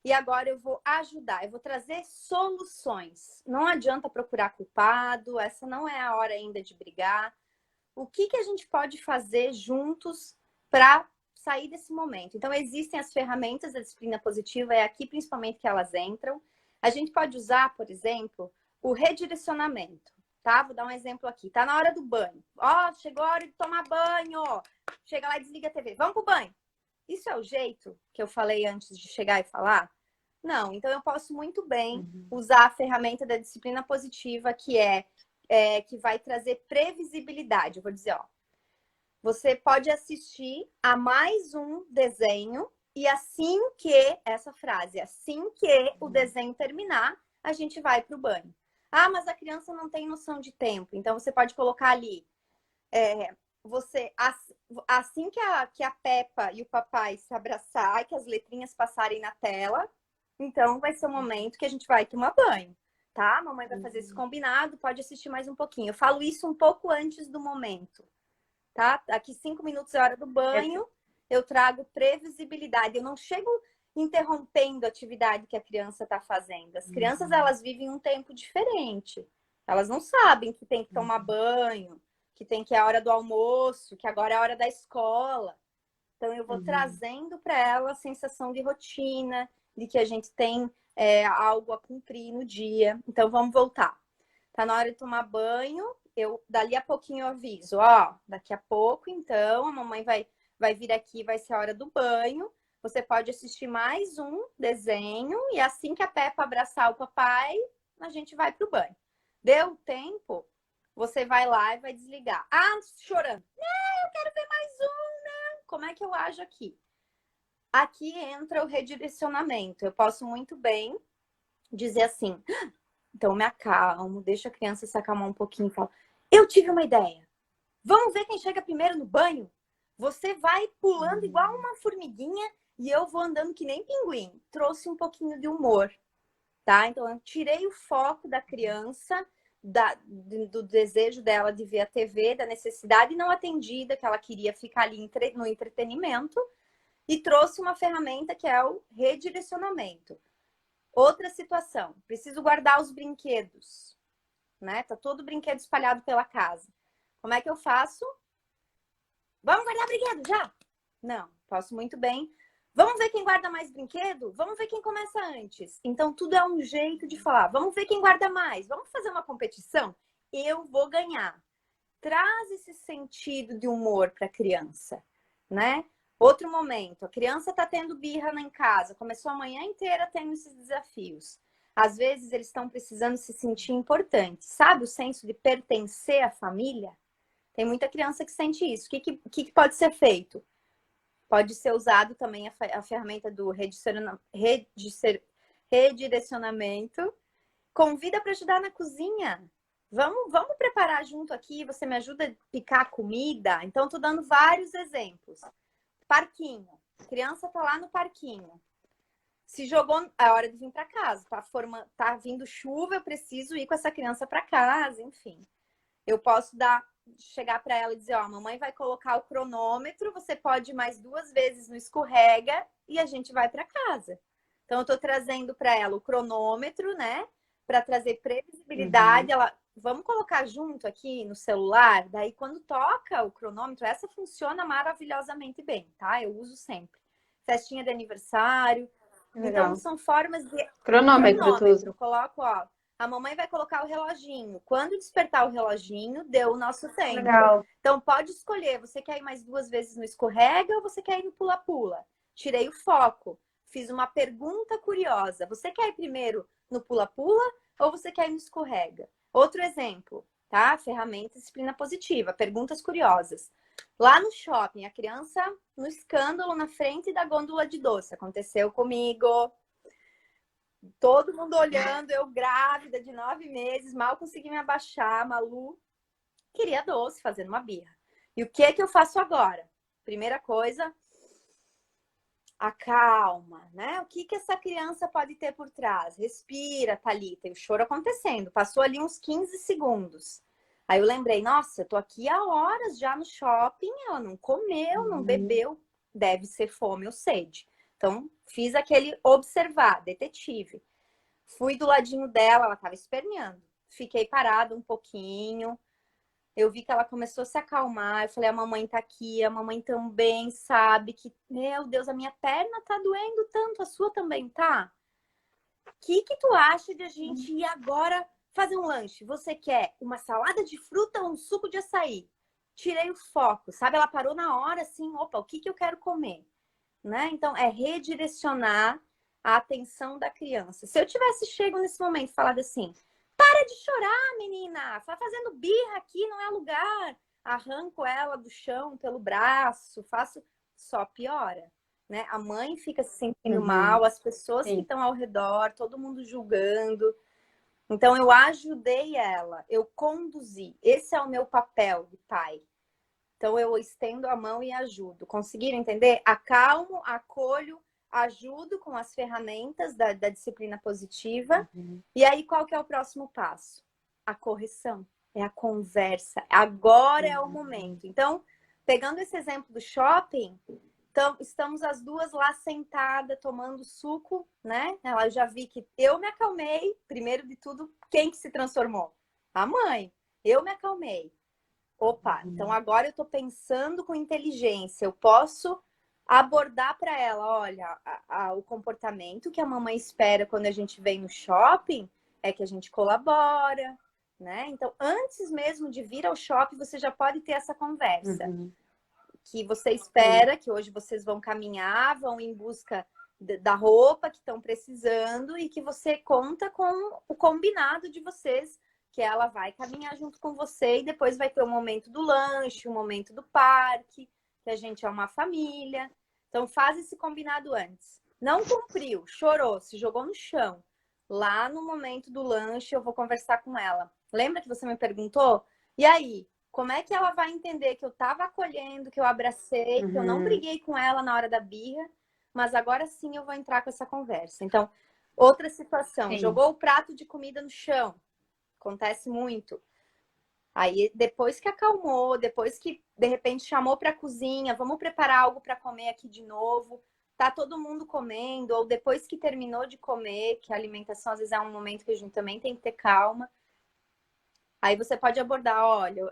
S2: E agora eu vou ajudar, eu vou trazer soluções. Não adianta procurar culpado, essa não é a hora ainda de brigar. O que a gente pode fazer juntos para sair desse momento? Então, existem as ferramentas da disciplina positiva, é aqui principalmente que elas entram. A gente pode usar, por exemplo, o redirecionamento, tá? Vou dar um exemplo aqui. Tá na hora do banho. Ó, chegou a hora de tomar banho. Chega lá e desliga a TV. Vamos pro banho. Isso é o jeito que eu falei antes de chegar e falar? Não, então eu posso muito bem usar a ferramenta da disciplina positiva, que vai trazer previsibilidade. Eu vou dizer, ó, você pode assistir a mais um desenho e essa frase, assim que o desenho terminar, a gente vai para o banho. Ah, mas a criança não tem noção de tempo, então você pode colocar ali, assim que a Peppa e o papai se abraçar, que as letrinhas passarem na tela, então vai ser o momento que a gente vai tomar banho, tá? A mamãe vai fazer esse combinado, pode assistir mais um pouquinho. Eu falo isso um pouco antes do momento, tá? Daqui 5 minutos é hora do banho, eu trago previsibilidade. Eu não chego interrompendo a atividade que a criança está fazendo. As crianças, elas vivem um tempo diferente. Elas não sabem que tem que tomar banho, que tem que é a hora do almoço, que agora é a hora da escola. Então, eu vou trazendo para ela a sensação de rotina, de que a gente tem algo a cumprir no dia. Então, vamos voltar. Tá na hora de tomar banho, dali a pouquinho eu aviso, ó, daqui a pouco, então, a mamãe vai vir aqui, vai ser a hora do banho. Você pode assistir mais um desenho e assim que a Peppa abraçar o papai, a gente vai pro banho. Deu tempo? Você vai lá e vai desligar. Ah, chorando. Não, eu quero ver mais um, né? Como é que eu ajo aqui? Aqui entra o redirecionamento. Eu posso muito bem dizer assim, então me acalmo, deixa a criança se acalmar um pouquinho e falo, eu tive uma ideia. Vamos ver quem chega primeiro no banho? Você vai pulando igual uma formiguinha e eu vou andando que nem pinguim. Trouxe um pouquinho de humor, tá? Então, eu tirei o foco da criança, do desejo dela de ver a TV, da necessidade não atendida, que ela queria ficar ali no entretenimento, e trouxe uma ferramenta que é o redirecionamento. Outra situação, preciso guardar os brinquedos, né? Tá todo o brinquedo espalhado pela casa. Como é que eu faço? Vamos guardar brinquedo já? Não, posso muito bem. Vamos ver quem guarda mais brinquedo? Vamos ver quem começa antes. Então, tudo é um jeito de falar. Vamos ver quem guarda mais. Vamos fazer uma competição? Eu vou ganhar. Traz esse sentido de humor para a criança, né? Outro momento, a criança está tendo birra em casa, começou a manhã inteira tendo esses desafios. Às vezes eles estão precisando se sentir importantes. Sabe o senso de pertencer à família? Tem muita criança que sente isso. O que pode ser feito? Pode ser usado também a ferramenta do redirecionamento. Convida para ajudar na cozinha. Vamos preparar junto aqui, você me ajuda a picar a comida? Então, estou dando vários exemplos. Parquinho. A criança está lá no parquinho. Se jogou, é hora de vir para casa. Tá vindo chuva, eu preciso ir com essa criança para casa, enfim. Eu posso chegar para ela e dizer, ó, a mamãe vai colocar o cronômetro, você pode ir mais 2 vezes no escorrega e a gente vai para casa. Então, eu estou trazendo para ela o cronômetro, né? Para trazer previsibilidade. Ela, vamos colocar junto aqui no celular? Daí, quando toca o cronômetro, essa funciona maravilhosamente bem, tá? Eu uso sempre. Festinha de aniversário.
S1: Legal.
S2: Então, são formas de...
S1: Cronômetro.
S2: Coloco, ó, a mamãe vai colocar o reloginho. Quando despertar o reloginho, deu o nosso tempo.
S1: Legal.
S2: Então, pode escolher. Você quer ir mais 2 vezes no escorrega ou você quer ir no pula-pula? Tirei o foco. Fiz uma pergunta curiosa. Você quer ir primeiro no pula-pula ou você quer ir no escorrega? Outro exemplo, tá? Ferramenta disciplina positiva. Perguntas curiosas. Lá no shopping, a criança no escândalo na frente da gôndola de doce. Aconteceu comigo. Todo mundo olhando, eu grávida de 9 meses, mal consegui me abaixar, Malu queria doce, fazendo uma birra. E o que eu faço agora? Primeira coisa, acalma, né? O que essa criança pode ter por trás? Respira, Thalita, e o choro acontecendo. Passou ali uns 15 segundos. Aí eu lembrei, nossa, eu tô aqui há horas já no shopping, ela não comeu, não bebeu, deve ser fome ou sede. Então, fiz aquele observar, detetive. Fui do ladinho dela, ela tava esperneando. Fiquei parada um pouquinho. Eu vi que ela começou a se acalmar. Eu falei, a mamãe tá aqui, a mamãe também sabe que, meu Deus, a minha perna tá doendo tanto, a sua também tá? O que tu acha de a gente ir agora fazer um lanche? Você quer uma salada de fruta ou um suco de açaí? Tirei o foco, sabe? Ela parou na hora, assim, opa, o que eu quero comer? Né? Então, é redirecionar a atenção da criança. Se eu tivesse chego nesse momento e falado assim, para de chorar, menina, tá fazendo birra aqui, não é lugar. Arranco ela do chão pelo braço, faço, só piora. Né? A mãe fica se sentindo mal, as pessoas que estão ao redor, todo mundo julgando. Então, eu ajudei ela, eu conduzi. Esse é o meu papel de pai. Então, eu estendo a mão e ajudo. Conseguiram entender? Acalmo, acolho, ajudo com as ferramentas da disciplina positiva. E aí, qual que é o próximo passo? A correção. É a conversa. Agora é o momento. Então, pegando esse exemplo do shopping, então, estamos as duas lá sentadas, tomando suco, né? Eu já vi que eu me acalmei. Primeiro de tudo, quem que se transformou? A mãe. Eu me acalmei. Opa, então agora eu tô pensando com inteligência. Eu posso abordar para ela, olha, o comportamento que a mamãe espera quando a gente vem no shopping é que a gente colabora, né? Então, antes mesmo de vir ao shopping, você já pode ter essa conversa. Que você espera, que hoje vocês vão caminhar, vão em busca da roupa que estão precisando e que você conta com o combinado de vocês, que ela vai caminhar junto com você e depois vai ter o momento do lanche, o momento do parque, que a gente é uma família. Então, faz esse combinado antes. Não cumpriu, chorou, se jogou no chão. Lá no momento do lanche, eu vou conversar com ela. Lembra que você me perguntou? E aí, como é que ela vai entender que eu estava acolhendo, que eu abracei, que eu não briguei com ela na hora da birra, mas agora sim eu vou entrar com essa conversa. Então, outra situação, jogou o prato de comida no chão. Acontece muito. Aí, depois que acalmou, depois que, de repente, chamou para a cozinha, vamos preparar algo para comer aqui de novo, tá todo mundo comendo, ou depois que terminou de comer, que a alimentação às vezes é um momento que a gente também tem que ter calma. Aí você pode abordar, olha,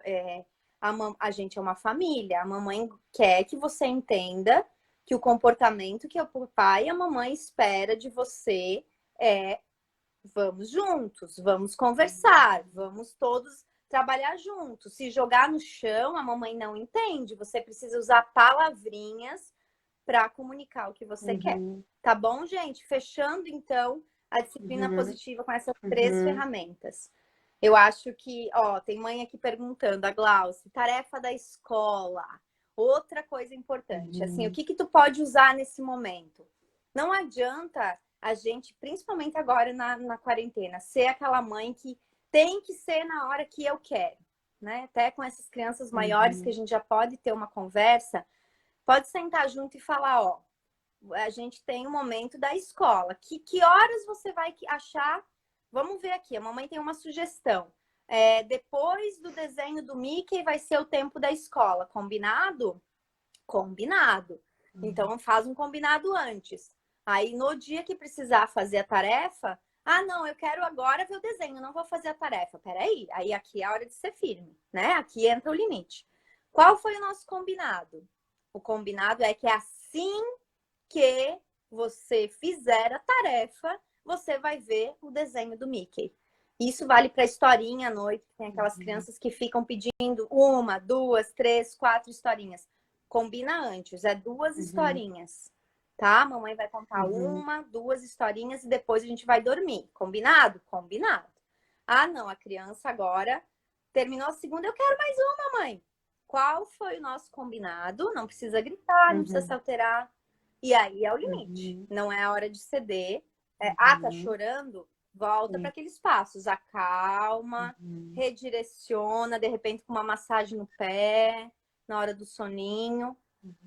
S2: a gente é uma família, a mamãe quer que você entenda que o comportamento que o pai e a mamãe espera de você é vamos juntos, vamos conversar, vamos todos trabalhar juntos. Se jogar no chão, a mamãe não entende. Você precisa usar palavrinhas para comunicar o que você quer. Tá bom, gente? Fechando, então, a disciplina positiva com essas 3 ferramentas. Eu acho que, ó, tem mãe aqui perguntando, a Glauce, tarefa da escola. Outra coisa importante, assim, o que tu pode usar nesse momento? Não adianta a gente, principalmente agora na quarentena, ser aquela mãe que tem que ser na hora que eu quero, né? Até com essas crianças maiores que a gente já pode ter uma conversa, pode sentar junto e falar, ó, a gente tem um momento da escola. Que horas você vai achar? Vamos ver aqui, a mamãe tem uma sugestão. Depois do desenho do Mickey vai ser o tempo da escola. Combinado? Combinado. Então faz um combinado antes. Aí no dia que precisar fazer a tarefa, não, eu quero agora ver o desenho, não vou fazer a tarefa. Peraí, aí aqui é a hora de ser firme, né? Aqui entra o limite. Qual foi o nosso combinado? O combinado é que assim que você fizer a tarefa, você vai ver o desenho do Mickey. Isso vale para historinha à noite. Tem aquelas crianças que ficam pedindo 1, 2, 3, 4 historinhas. Combina antes, 2 historinhas. Tá? Mamãe vai contar 1, 2 historinhas e depois a gente vai dormir. Combinado? Combinado. Não, a criança agora terminou a segunda, eu quero mais uma, mãe. Qual foi o nosso combinado? Não precisa gritar, não precisa se alterar. E aí é o limite. Não é a hora de ceder. Tá chorando? Volta para aqueles passos. Acalma, redireciona, de repente com uma massagem no pé, na hora do soninho.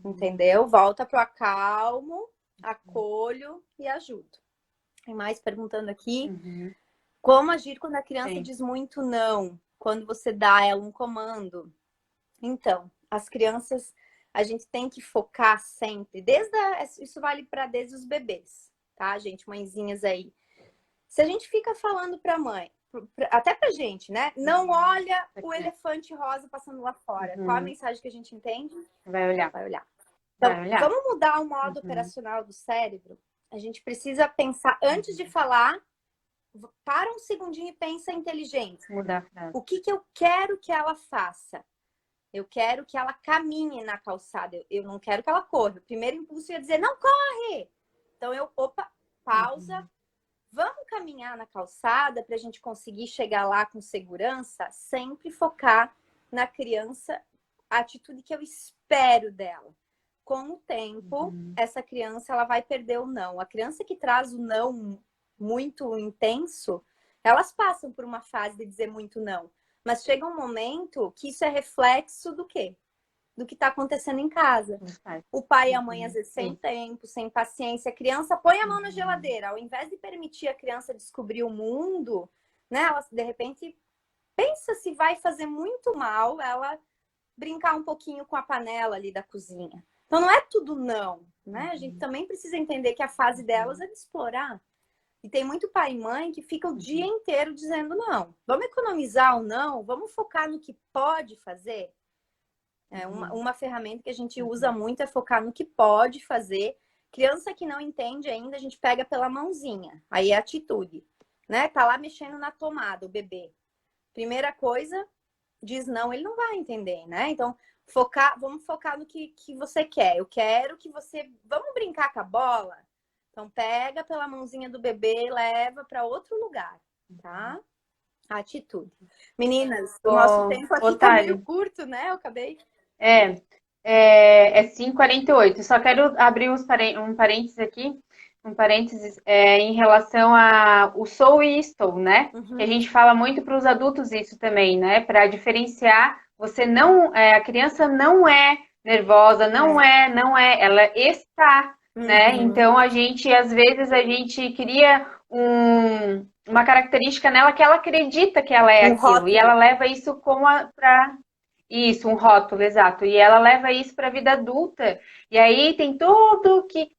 S2: Entendeu? Volta pro acalmo, acolho e ajudo. Tem mais perguntando aqui. Como agir quando a criança diz muito não? Quando você dá a ela um comando? Então, as crianças, a gente tem que focar sempre, isso vale para desde os bebês, tá, gente? Mãezinhas aí. Se a gente fica falando para a mãe, até pra gente, né? Não olha o elefante rosa passando lá fora. Qual a mensagem que a gente entende?
S1: Vai olhar.
S2: Vai olhar. Então, vamos mudar o modo operacional do cérebro? A gente precisa pensar, antes de falar, para um segundinho e pensa inteligente.
S1: Mudar a frase.
S2: O que eu quero que ela faça? Eu quero que ela caminhe na calçada. Eu não quero que ela corra. O primeiro impulso ia dizer, não corre! Então, pausa. Vamos caminhar na calçada para a gente conseguir chegar lá com segurança? Sempre focar na criança, a atitude que eu espero dela. Com o tempo, essa criança ela vai perder o não. A criança que traz o não muito intenso, elas passam por uma fase de dizer muito não. Mas chega um momento que isso é reflexo do quê? Do que está acontecendo em casa. O pai e a mãe, às vezes, sem tempo, sem paciência. A criança põe a mão na geladeira. Ao invés de permitir a criança descobrir o mundo, né? Ela, de repente, pensa se vai fazer muito mal ela brincar um pouquinho com a panela ali da cozinha. Então, não é tudo não, né? A gente também precisa entender que a fase delas é de explorar. E tem muito pai e mãe que fica o dia inteiro dizendo não. Vamos economizar o não? Vamos focar no que pode fazer? Uma ferramenta que a gente usa muito é focar no que pode fazer. Criança que não entende ainda, a gente pega pela mãozinha. Aí é atitude, né? Tá lá mexendo na tomada, o bebê. Primeira coisa, diz não, ele não vai entender, né? Então, vamos focar no que você quer. Eu quero que você... Vamos brincar com a bola? Então, pega pela mãozinha do bebê e leva para outro lugar, tá? Atitude. Meninas, o nosso tempo aqui tá meio curto, né? Eu acabei...
S1: É 5h48. Só quero abrir um parênteses aqui, em relação ao sou e estou, né? Que a gente fala muito para os adultos isso também, né? Para diferenciar, a criança não é nervosa, não é, ela está, né? Então às vezes a gente cria uma característica nela que ela acredita que ela é
S2: Um
S1: aquilo. E
S2: rótulo.
S1: ela leva isso como para isso, um rótulo, exato. E ela leva isso para a vida adulta. E aí tem tudo que,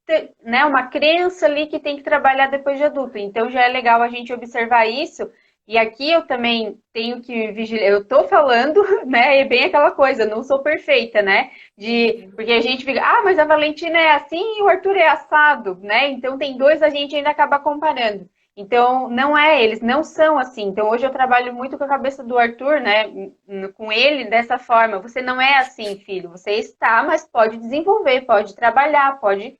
S1: né, uma crença ali que tem que trabalhar depois de adulto. Então já é legal a gente observar isso. E aqui eu também tenho que vigiar. Eu tô falando, né? É bem aquela coisa, não sou perfeita, né? Porque a gente fica, ah, mas a Valentina é assim e o Arthur é assado, né? Então tem dois, a gente ainda acaba comparando. Então, não é, eles não são assim. Então, hoje eu trabalho muito com a cabeça do Arthur, né? Com ele dessa forma. Você não é assim, filho. Você está, mas pode desenvolver, pode trabalhar, pode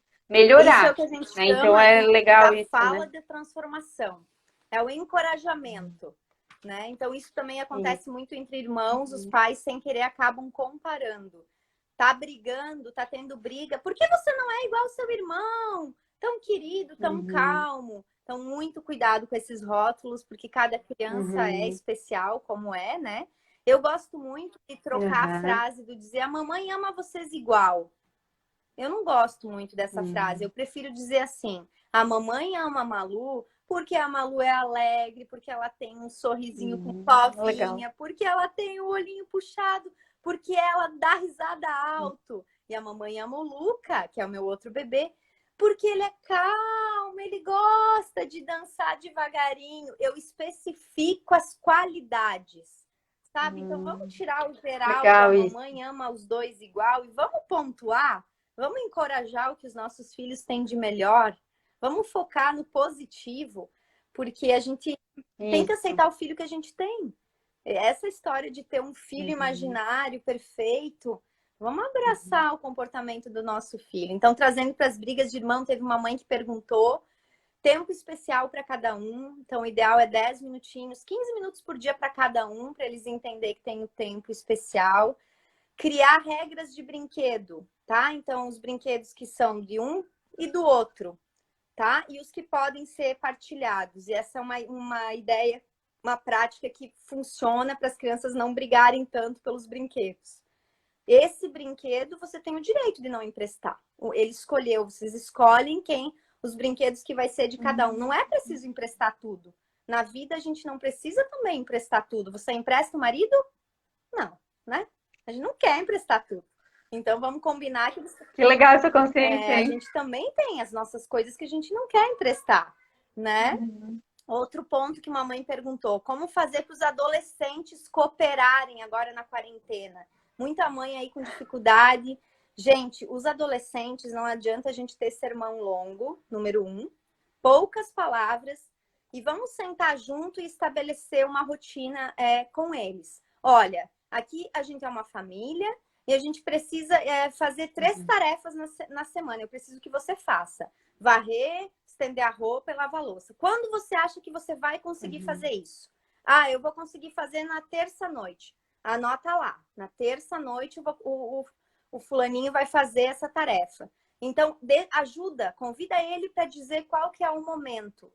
S2: Isso é o
S1: melhorar.
S2: que a gente
S1: Né? Então,
S2: chama
S1: é legal
S2: da
S1: isso,
S2: fala
S1: né?
S2: de transformação. É o encorajamento, né? Então, isso também acontece
S1: Isso.
S2: muito entre irmãos. Os pais, sem querer, acabam comparando. Tá brigando, tá tendo briga. Por que você não é igual ao seu irmão? Tão querido, tão
S1: Uhum,
S2: calmo. Então, muito cuidado com esses rótulos, porque cada criança é
S1: uhum,
S2: especial, como é, né? Eu gosto muito de trocar a
S1: uhum,
S2: frase do dizer a mamãe ama vocês igual. Eu não gosto muito dessa frase.
S1: uhum,
S2: Eu prefiro dizer assim: a mamãe ama a Malu porque a Malu é alegre, porque ela tem um sorrisinho com
S1: legal.
S2: povinha, porque ela tem o olhinho puxado, porque ela dá risada alto. E a mamãe ama o Luca, que é o meu outro bebê, porque ele é calmo, ele gosta de dançar devagarinho. Eu especifico as qualidades, sabe? Então vamos tirar o geral do a
S1: Legal isso.
S2: mamãe ama os dois igual e vamos pontuar. Vamos encorajar o que os nossos filhos têm de melhor. Vamos focar no positivo, porque a gente tem que
S1: Isso.
S2: aceitar o filho que a gente tem. Essa história de ter um filho
S1: Uhum,
S2: imaginário, perfeito, vamos abraçar o comportamento do nosso filho. Então, trazendo para as brigas de irmão, teve uma mãe que perguntou: tempo especial para cada um. Então, o ideal é 10 minutinhos, 15 minutos por dia para cada um, para eles entenderem que tem o tempo especial. Criar regras de brinquedo, tá? Então, os brinquedos que são de um e do outro, tá? E os que podem ser partilhados. E essa é uma ideia, uma prática que funciona para as crianças não brigarem tanto pelos brinquedos. Esse brinquedo você tem o direito de não emprestar. Ele escolheu, vocês escolhem quem, os brinquedos que vai ser de cada um. Não é preciso emprestar tudo. Na vida a gente não precisa também emprestar tudo. Você empresta o marido? Não, né? A gente não quer emprestar tudo. Então vamos combinar que
S1: Que legal essa consciência,
S2: a
S1: hein?
S2: gente também tem as nossas coisas que a gente não quer emprestar, né? Outro ponto que uma mãe perguntou: como fazer para os adolescentes cooperarem agora na quarentena? Muita mãe aí com dificuldade. Gente, os adolescentes, não adianta a gente ter sermão longo, número um, poucas palavras, e vamos sentar junto e estabelecer uma rotina com eles. Olha, aqui a gente é uma família e a gente precisa fazer 3 tarefas na semana. Eu preciso que você faça: varrer, estender a roupa e lavar a louça. Quando você acha que você vai conseguir fazer isso? Ah, eu vou conseguir fazer na terça-noite. Anota lá. Na terça-noite o fulaninho vai fazer essa tarefa. Então, ajuda, convida ele para dizer qual que é o momento.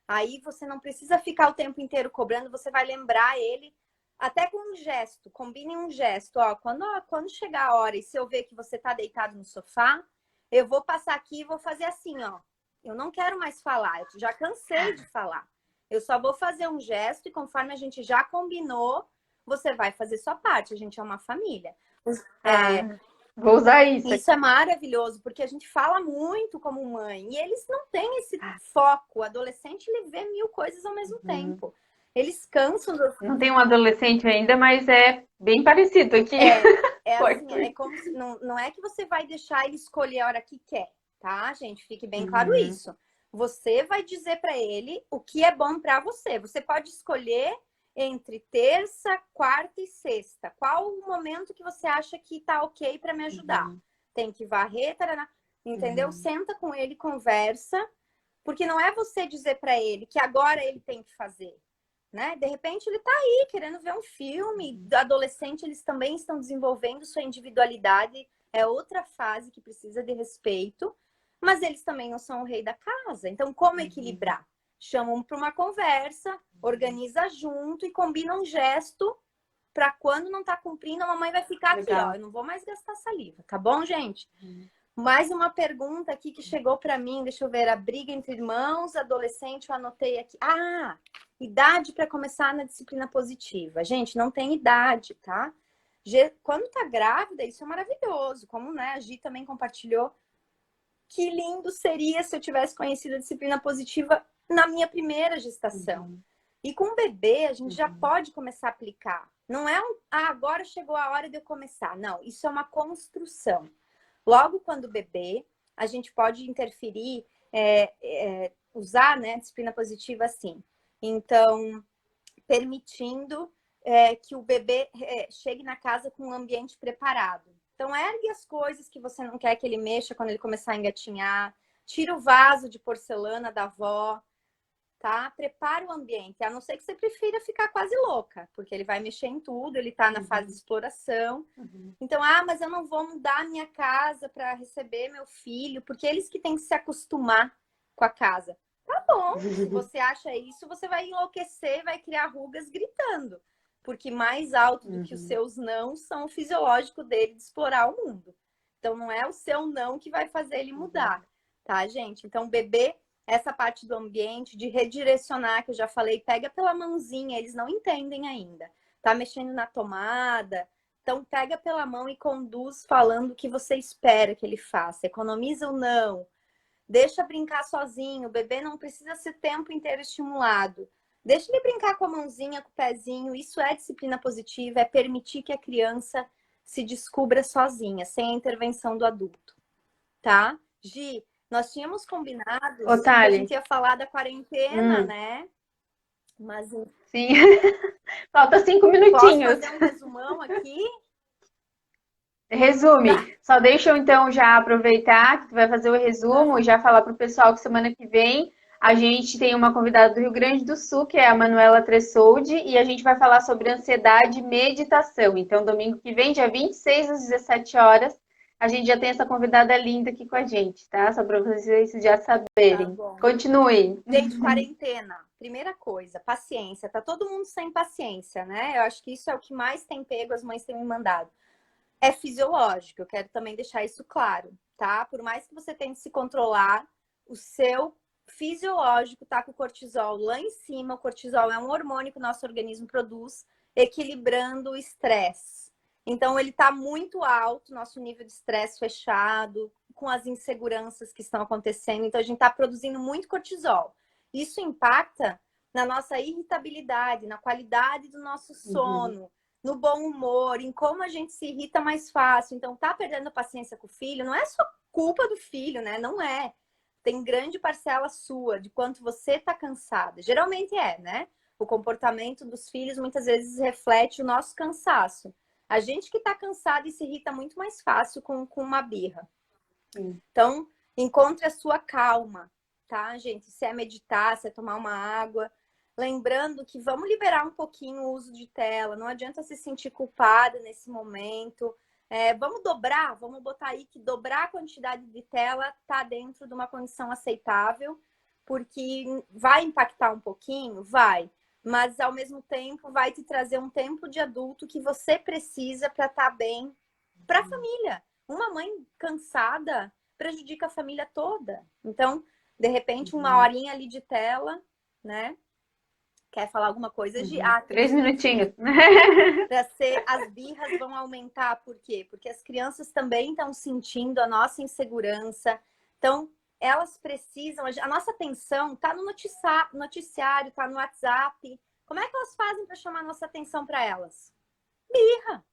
S2: Aí você não precisa ficar o tempo inteiro cobrando, você vai lembrar ele até com um gesto. Combine um gesto. Quando chegar a hora e se eu ver que você está deitado no sofá, eu vou passar aqui e vou fazer assim, ó. Eu não quero mais falar, eu já cansei de falar. Eu só vou fazer um gesto e conforme a gente já combinou, você vai fazer sua parte. A gente é uma família.
S1: Ah, vou usar isso
S2: Isso é
S1: aqui.
S2: maravilhoso, porque a gente fala muito como mãe e eles não têm esse foco. O adolescente, ele vê 1000 coisas ao mesmo
S1: Uhum.
S2: tempo. Eles cansam do...
S1: Não tem um adolescente ainda, mas é bem parecido aqui.
S2: É
S1: O
S2: assim,
S1: Arthur.
S2: é como se, não é que você vai deixar ele escolher a hora que quer, tá, gente? Fique bem claro
S1: Uhum.
S2: isso. Você vai dizer para ele o que é bom para você. Você pode escolher entre terça, quarta e sexta. Qual o momento que você acha que tá ok para me ajudar?
S1: Uhum.
S2: Tem que varrer, taraná, entendeu?
S1: Uhum.
S2: Senta com ele, conversa, porque não é você dizer para ele que agora ele tem que fazer. Né? De repente ele está aí querendo ver um filme. Adolescente, eles também estão desenvolvendo sua individualidade. É outra fase que precisa de respeito, mas eles também não são o rei da casa. Então, como
S1: Uhum.
S2: equilibrar? Chamam para uma conversa, organiza junto e combina um gesto para quando não está cumprindo, a mamãe vai ficar aqui, ó.
S1: Legal.
S2: Eu não vou mais gastar saliva, tá bom, gente? Mais uma pergunta aqui que chegou para mim, deixa eu ver, a briga entre irmãos, adolescente, eu anotei aqui. Ah, idade para começar na disciplina positiva. Gente, não tem idade, tá? Quando tá grávida, isso é maravilhoso, como, né, a Gi também compartilhou. Que lindo seria se eu tivesse conhecido a disciplina positiva na minha primeira gestação.
S1: Uhum.
S2: E com o bebê, a gente já pode começar a aplicar. Não é agora chegou a hora de eu começar. Não, isso é uma construção. Logo quando bebê, a gente pode interferir, usar, né, disciplina positiva assim. Então, permitindo que o bebê chegue na casa com um ambiente preparado. Então, ergue as coisas que você não quer que ele mexa quando ele começar a engatinhar. Tira o vaso de porcelana da avó, tá? Prepara o ambiente. A não ser que você prefira ficar quase louca, porque ele vai mexer em tudo, ele tá na fase de exploração. Então, mas eu não vou mudar a minha casa para receber meu filho, porque eles que têm que se acostumar com a casa. Tá bom, se você acha isso, você vai enlouquecer, vai criar rugas gritando. Porque mais alto do que os seus não são o fisiológico dele de explorar o mundo. Então, não é o seu não que vai fazer ele mudar, tá, gente? Então, bebê, essa parte do ambiente, de redirecionar, que eu já falei, pega pela mãozinha, eles não entendem ainda. Tá mexendo na tomada, então pega pela mão e conduz falando o que você espera que ele faça. Economiza o não. Deixa brincar sozinho, o bebê não precisa ser o tempo inteiro estimulado. Deixa ele brincar com a mãozinha, com o pezinho. Isso é disciplina positiva, é permitir que a criança se descubra sozinha, sem a intervenção do adulto, tá? Gi, nós tínhamos combinado
S1: Ô,
S2: que a
S1: Thali.
S2: gente ia falar da quarentena, né? Mas
S1: Sim. Falta 5
S2: posso
S1: minutinhos.
S2: fazer um resumão aqui?
S1: Resume. Só deixa eu então já aproveitar que tu vai fazer o resumo e já falar para o pessoal que semana que vem a gente tem uma convidada do Rio Grande do Sul, que é a Manuela Tressoldi, e a gente vai falar sobre ansiedade e meditação. Então, domingo que vem, dia 26 às 17 horas, a gente já tem essa convidada linda aqui com a gente, tá? Só para vocês já
S2: Tá
S1: saberem.
S2: bom.
S1: Continue.
S2: Gente, quarentena. Primeira coisa, paciência. Tá todo mundo sem paciência, né? Eu acho que isso é o que mais tem pego, as mães têm me mandado. É fisiológico, eu quero também deixar isso claro, tá? Por mais que você tente se controlar, o seu fisiológico tá com o cortisol lá em cima. O cortisol é um hormônio que o nosso organismo produz, equilibrando o estresse. Então, ele tá muito alto, nosso nível de estresse fechado, com as inseguranças que estão acontecendo. Então, a gente tá produzindo muito cortisol. Isso impacta na nossa irritabilidade, na qualidade do nosso sono, no bom humor, em como a gente se irrita mais fácil. Então, tá perdendo a paciência com o filho, não é só culpa do filho, né? Não é. Tem grande parcela sua de quanto você tá cansada. Geralmente é, né? O comportamento dos filhos muitas vezes reflete o nosso cansaço. A gente que tá cansado e se irrita muito mais fácil com uma birra. Então, encontre a sua calma, tá, gente? Se é meditar, se é tomar uma água. Lembrando que vamos liberar um pouquinho o uso de tela. Não adianta se sentir culpada nesse momento. Vamos dobrar, vamos botar aí que dobrar a quantidade de tela tá dentro de uma condição aceitável, porque vai impactar um pouquinho? Vai. Mas, ao mesmo tempo, vai te trazer um tempo de adulto que você precisa para estar bem para a família. Uma mãe cansada prejudica a família toda. Então, de repente, uma horinha ali de tela, né? Quer falar alguma coisa de
S1: 3 minutinhos.
S2: as birras vão aumentar, por quê? Porque as crianças também estão sentindo a nossa insegurança. Então, elas precisam, a nossa atenção está no noticiário, está no WhatsApp. Como é que elas fazem para chamar a nossa atenção para elas? Birra,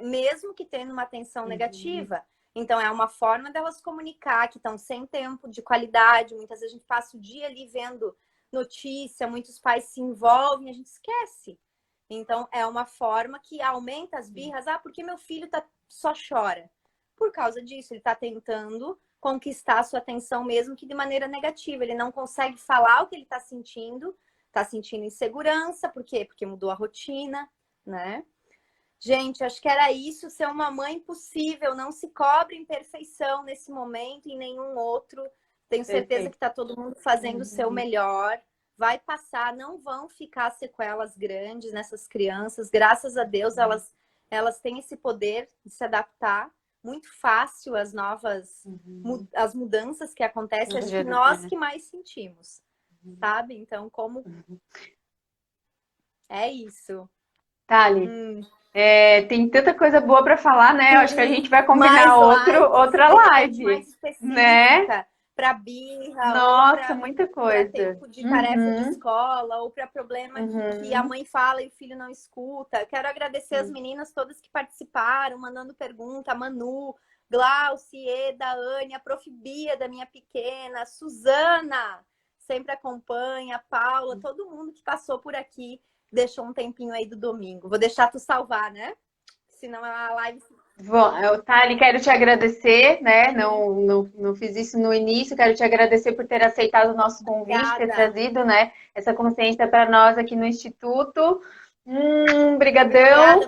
S2: mesmo que tendo uma atenção negativa. Então, é uma forma delas comunicar que estão sem tempo de qualidade. Muitas vezes a gente passa o dia ali vendo notícia, muitos pais se envolvem, a gente esquece. Então, é uma forma que aumenta as birras. Porque meu filho só chora? Por causa disso, ele está tentando conquistar a sua atenção, mesmo que de maneira negativa. Ele não consegue falar o que ele está sentindo insegurança. Por quê? Porque mudou a rotina, né? Gente, acho que era isso. Ser uma mãe possível. Não se cobre imperfeição nesse momento e em nenhum outro. Tenho certeza que está todo mundo fazendo o seu melhor. Vai passar, não vão ficar sequelas grandes nessas crianças. Graças a Deus, elas têm esse poder de se adaptar muito fácil as novas, as mudanças que acontecem, acho que nós que mais sentimos, sabe? Então, como... É isso.
S1: Thali, tem tanta coisa boa para falar, né? Eu acho que a gente vai combinar outra live,
S2: mais específica,
S1: né?
S2: para birra,
S1: Nossa, muita
S2: para
S1: coisa.
S2: tempo de tarefa de escola, ou para problema que a mãe fala e o filho não escuta. Quero agradecer as meninas todas que participaram, mandando pergunta, a Manu, Glauci, Eda, Anne, a Prof. Bia da minha pequena, Suzana, sempre acompanha, Paula, todo mundo que passou por aqui, deixou um tempinho aí do domingo. Vou deixar tu salvar, né? Senão a live...
S1: Bom, Thali, quero te agradecer, né? Não fiz isso no início, quero te agradecer por ter aceitado o nosso convite, ter trazido, né, essa consciência para nós aqui no Instituto. Brigadão.
S2: Obrigada.